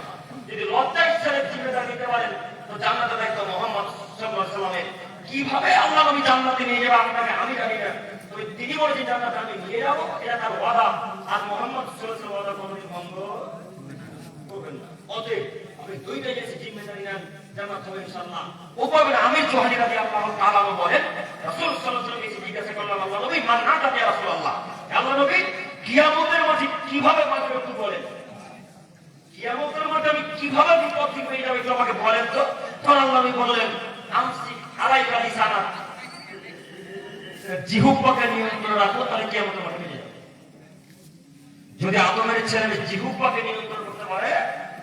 Speaker 2: যদি লজ্জা স্থানের জিম্মেদারি নিতে পারেন তো জান্নাতের দায়িত্ব মুহাম্মদ সাল্লাল্লাহু আলাইহি ওয়াসাল্লামের। কিভাবে আল্লাহ নবী জান্নাতে নিয়ে যাবে আপনাকে আমি জানি না, তবে তিনি বলেছেন জান্নাতে আমি নিয়ে যাবো, এটা তার ওয়াদা। আর মুহাম্মদ সাল্লাল্লাহু আলাইহি ওয়াসাল্লাম ওয়াদা কোনোদিন ভঙ্গ করবেন না। অতএব আপনি দুইটা জিনিস জিম্মেদারি নেন, জান্নাত হবে ইনশাআল্লাহ। উপরে আমির জোহানি রাদিয়াল্লাহু তাআলা বলেন, রাসূল সাল্লাল্লাহু আলাইহি ওয়াসাল্লাম জিজ্ঞাসা করলেন আল্লাহ নবী, মান নাজাত ইয়া রাসূলুল্লাহ, আল্লাহ নবী কিয়ামতের মাঠে কিভাবে বাঁচবে একটু বলেন। কিয়ামতের মাঠে আমি কিভাবে বিপদ থেকে পেয়ে যাবো একটু আমাকে বলেন তো। তখন আল্লাহ নবী বললেন, আমসিক আলাইকা লিসানাক, জিহ্বাকে নিয়ন্ত্রণ রাখো, তাহলে কিয়ামতের মাঠে পেয়ে যাবে। যদি আদমের ছেলে জিহ্বাকে নিয়ন্ত্রণ করতে পারে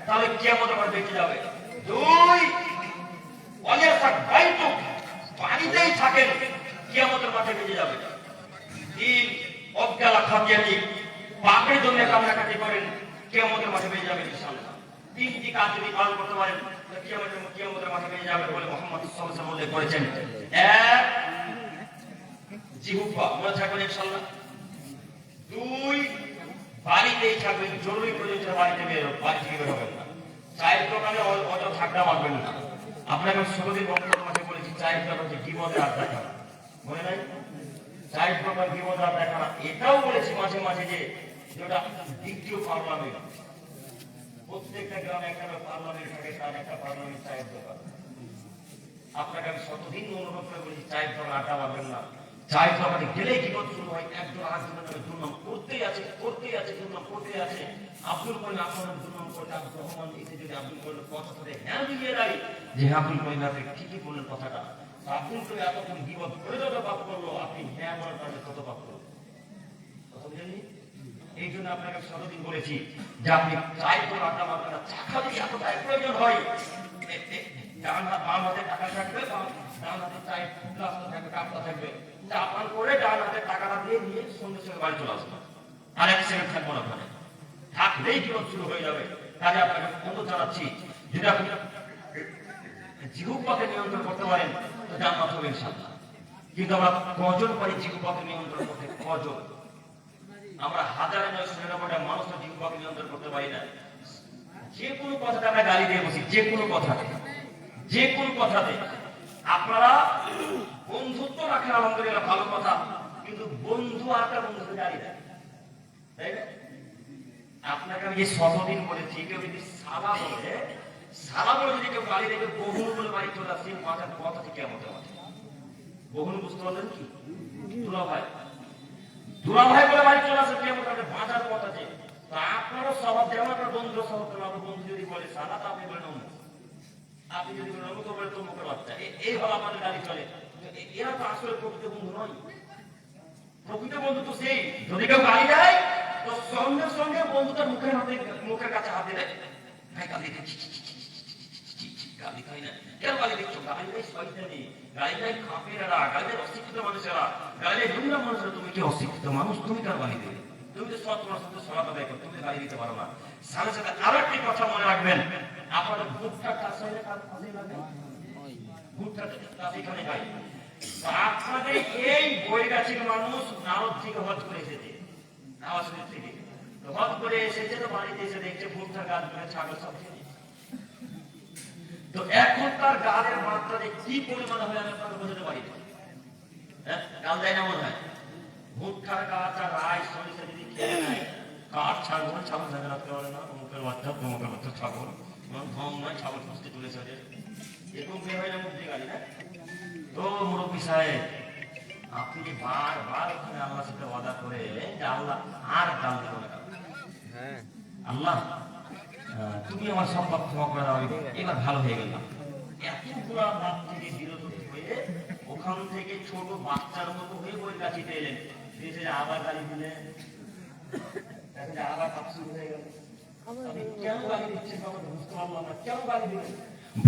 Speaker 2: তাহলে কিয়ামতের মাঠে বেঁচে যাবে। দুই, ওয়ালিয়াসাক বাইতুক, বাড়িতেই থাকেন, কিয়ামতের মাঠে বেঁচে যাবে। তিন, অজ্ঞালা খাতিয়াতি, পাপের জন্য কান্নাকাটি করেন, কিয়ামতের মাঠে বেঁচে যাবে ইনশাআল্লাহ। তিনটি কাজ যদি পালন করতে পারেন কিয়ামতের মাঠে বেঁচে যাবে বলে মুহাম্মদ সাল্লাল্লাহু আলাইহি ওয়াসাল্লাম উল্লেখ করেছেন। এক, জিহ্বা, মনে থাকবেন ইনশাআল্লাহ। দুই, বাড়িতেই থাকবেন, জরুরি প্রয়োজন বাড়িতে বাড়ি থেকে বের হবেন না। চায়ের দোকানে অত ঠান্ডা মারবেন না। আপনাকে ষোলোদিন বক্তব্য মাঝে বলেছি চায়ের দোকান হচ্ছে বিপদের আড্ডা খানা, মনে নাই? চায়ের দোকান বিপদের আড্ডা খানা। এটাও বলেছি মাঝে মাঝে যে যেটা দ্বিতীয় পার্লামেন্ট, প্রত্যেকটা গ্রামে একটা পার্লামেন্ট থাকে, তার একটা পার্লামেন্ট চায়ের দোকান। আপনাকে আমি শতদিন অনুরোধ করে বলেছি চায়ের দোকান আড্ডা মারবেন না। চায়ের দোকানে গেলেই বিপদ শুরু হয়, একজন আরেকজনের নামে দুর্নাম করতেই আছে, দুর্নাম করতেই আছে। আব্দুল করিম আপনার দুর্নাম করতে আব্দুর রহমান এসে যদি আব্দুল করিমের কথা ধরে হ্যাঁ মিলিয়ে দেয় যে আব্দুল করিম আপনি ঠিকই বললেন কথাটা, আব্দুল করিম এতক্ষণ বিপদ করে যত পাপ করলো, আপনি হ্যাঁ বলার কারণে কত পাপ করলো, কথা বুঝেননি? এই জন্য আপনাকে শতদিন বলেছি যে আপনি চায়ের দোকান আড্ডা মারবেন না। চা খালি এত চায়ের প্রয়োজন হয়, ডান হাতে টাকা থাকবে, ডান হাতে চায়ের গ্লাসটা থাকবে, কাপটা থাকবে, চা পান করে ডান হাতে টাকাটা দিয়ে নিয়ে সঙ্গে সঙ্গে বাড়ি চলে আসবে, আর এক সেকেন্ড থাকবো না ওখানে, থাকলেই বিপদ শুরু হয়ে যাবে। কাজে আপনাকে অনুরোধ জানাচ্ছি যদি আপনি জিহ্বাকে নিয়ন্ত্রণ করতে পারেন তো জান্নাত হবে ইনশাআল্লাহ। কিন্তু আমরা কজন পারি জিহ্বাকে নিয়ন্ত্রণ করতে? কজন? আমরা হাজারে 999টা মানুষের জিহ্বাকে নিয়ন্ত্রণ করতে পারি না। যে কোনো কথাতে আমরা গালি দিয়ে বসি, যে কোনো কথাতে। আপনারা বন্ধুত্ব রাখেন, আলহামদুলিল্লাহ ভালো কথা, কিন্তু বন্ধু আরেকটা বন্ধুকে গালি দেয়, তাই না? আপনাকে আমি যে শতদিন বলেছি, কেউ যদি সালা বলে যদি কেউ গালি দেবে, বহু বলে বাড়ি চলে আসছে, মাথার কথা ঠিক কেমন বহু বুঝতে পারলেন কি? দুলাভাই বলে বাড়ি চলে আসে, কেমন বাঁচার কথা যে আপনারও স্বভাব যেমন আপনার বন্ধুর স্বভাব, আপনার বন্ধু যদি বলে সালা তা আপনি বলেন অমুক, আপনি যদি বলেন অমুক বলে তো মুখের বাচ্চা, এই হলো আমাদের গাড়ি চলে। এরা তো আসলে প্রকৃত বন্ধু নয়। প্রকৃত বন্ধু তো সেই, যদি কেউ গাড়ি দেয় তো সঙ্গে সঙ্গে বন্ধুটা মুখের কাছে হাতে দেয়, গালি খাই না কেন গালি দিচ্ছ? গালি দেয় শয়তানি, গালি দেয় কাফেরেরা, গালি দেয় অশিক্ষিত মানুষেরা, গালি দেয় নোংরা মানুষেরা। তুমি কি অশিক্ষিত মানুষ? তুমি কার গালি দেবে? তুমি তো সৎ মানুষ, তুমি সলাত আদায় করো, তুমি গালি দিতে পারো না। সাথে সাথে আরো একটি কথা মনে রাখবেন, আপনাদের ভুট্টা কাছে লাগে, ভুট্টা কাছে এখানে খাই। আপনাদের এই বৈগাছির মানুষ নারদ থেকে হজ করে এসেছে, আওয়াজ থেকে হজ করে এসেছে, তো বাড়িতে এসে দেখছে ভুট্টা গাছ ধরে ছাগল সব খেয়ে। তো এখন তার গালের মাত্রা যে কি পরিমাণে হয় আমি আপনাকে বোঝাতে পারি না। হ্যাঁ, গাল দেয় না মনে হয়। ভুট্টার গাছ আর রায় সরিষা যদি খেয়ে নেয়, কাঠ ছাগল ছাগল রাখতে পারে না, মুখের বাচ্চা ছাগল, ঘম নয় ছাগল খুঁজতে তুলেছে, এরকম বের হয় না মুখ দিয়ে গালি না। তো মুরব্বী সাহেব, আপনি যে বারবার ওখানে আল্লাহর সাথে ওয়াদা করে যে আল্লাহ আর গাল দেব না, আল্লাহ তুমি আমার সব পাপ ক্ষমা করে দাও, এবার ভালো হয়ে গেলাম। এতগুলা পাপ থেকে বিরত হয়ে ওখান থেকে ছোট বাচ্চার মতো হয়ে বই কাছিতে এলেন, আবার গালি দিলে, আবার পাপ শুরু হয়ে গেল। কেন গালি দিচ্ছেন বুঝতে পারলাম না, কেন গালি দিলেন?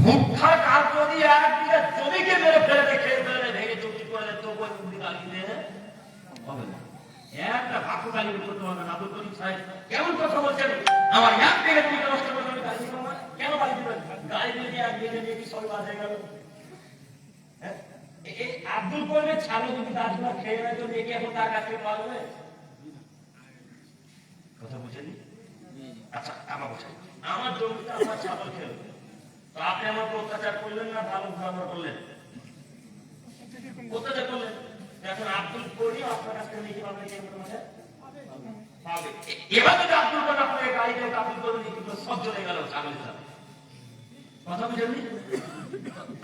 Speaker 2: ভুট্টা কাজ যদি একদিকে জমিকে মেরে ফেলে খেয়ে ফেলে ভেঙে চুক্তি করে তবু গালি দিলে হবে না। একটা ভাগ্য গালি করতে হবে না। আব্দুল করিম সাহেব কেমন কথা বলছেন? আমার এক দিকে তুমি নষ্ট করে আমি গালি দিব না, কেন গালি দিবেন? গালি দিলে এক দিকে নিয়ে কি সবাই বাজে গেল? এই আব্দুল করিমের ছাগল যদি দাঁতগুলো খেয়ে নেয় তো দেখি এখন তার কাছ থেকে পাওয়া যাবে? কথা বুঝেনি? আচ্ছা আমার বোঝাই, আমার জমিতে আমার ছাগল খেলো, তো আপনি আমার উপর অত্যাচার করলেন না ভালো ব্যবহার করলেন? অত্যাচার করলেন। এখন আব্দুল করিম আপনার কাছ থেকে নিতে পারবে কি পাবে? এবার যদি আব্দুল করিম আপনাকে গাড়ি দেয় আব্দুল করিম কিন্তু সব চলে গেল ছাগলের সাথে। কথা বুঝেননি?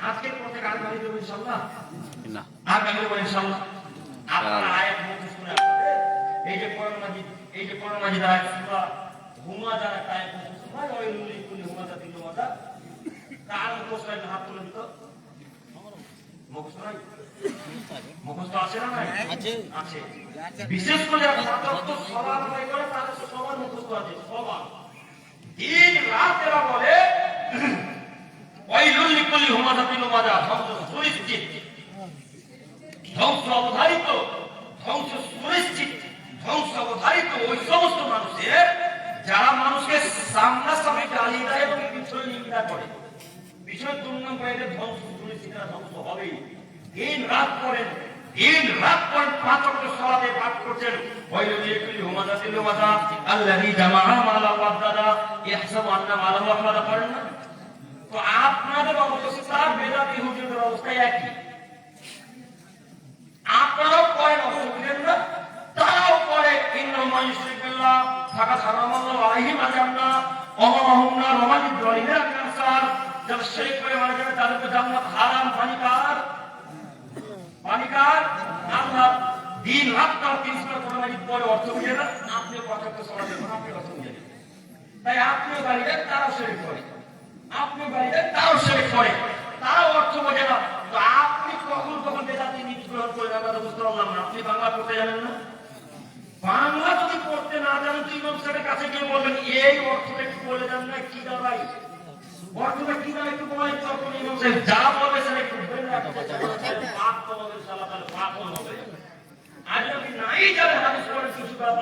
Speaker 2: আজকের পর থেকে আর গাড়ি দেবো ইনশাল্লাহ না, আর গাড়ি দেবো ইনশাল্লাহ। আপনার আয়াত মুখস্থ করে আপনাদের এই যে কোরআন মাজিদ, এই যে কোরআন মাজিদ আয়াত সূরা হুমাযা আয়াত মুখস্থ হয়, ওই লুলি কুলি হুমাযা তিন হুমাযা কার মুখস্থ হয়? হাত তুলে দিত। মুখস্থ নাই? মুখস্থ আছে না নাই? আছে। বিশেষ করে যারা ছাত্রত্ব সবার আদায় করে তাদের তো সবার মুখস্থ আছে, সবার। দিন রাত এরা বলে ওই লুলি কুলি হুমাযা তিন হুমাযা, ধ্বংস সুনিশ্চিত, ধ্বংস অবধারিত, ধ্বংস সুনিশ্চিত, ধ্বংস অবধারিত ওই সমস্ত মানুষের যারা মানুষকে সামনাসামনি গালি দেয় এবং পিছনে নিন্দা করে, পিছনে দুর্নাম করে, এদের ধ্বংস সুনিশ্চিত, ধ্বংস হবেই। দিন রাত করেন, দিন রাত করেন, 5 ওয়াক্ত সালাতে পাঠ করছেন ওয়াইলুল লিকুল্লি হুমাযা তিন হুমাযা আল্লাযী জামাআ মালা ওয়াদাদা ইয়াহসাবু আন্না মালাহু আখলাদা, করেন না? তো আপনাদের অবস্থা বেদাতি হুজুরের অবস্থা একই। আপনারাও করেন, অসুবিধা না, তারাও করে। ইন্নাল মাইয়ুশরিক বিল্লাহ ফাকাদ হারামাল্লাহু আলাইহি মা জান্নাত ওয়া মাহুম নার ওয়া মালিদ যালিমিনা কানসার, যারা শিরক করে মারা যাবে তাদের তো জান্নাত হারাম। পানিকার পানিকার আল্লাহ। দিন রাত তাও 300 কোরআন পরে অর্থ বুঝে না, আপনি পছন্দ সরা দেবেন, আপনি অর্থ বুঝে না। তাই আপনিও গালি দেন, তারাও শিরক করে, আপনিও গালি দেন, তারাও শিরক করে, তারাও অর্থ বোঝে না। তো আপনি কখন কখন বেদাতি নীতি গ্রহণ করেন আমরা তো বুঝতে পারলাম না। আপনি বাংলা পড়তে জানেন না? বাংলা যদি পড়তে না জানেন তো ইমাম সাহেবের কাছে গিয়ে বলবেন এই অর্থটা একটু বলে দেন না, কি দাঁড়াই অর্থটা কি দাঁড়ায় একটু বলাই, তখন ইমাম সাহেব যা বলবে সেটা একটু বলে রাখতে পাপ তো হবে, সালাত পাপ হবে। আর যদি নাই জানেন হাদিস পড়ে কিছু করা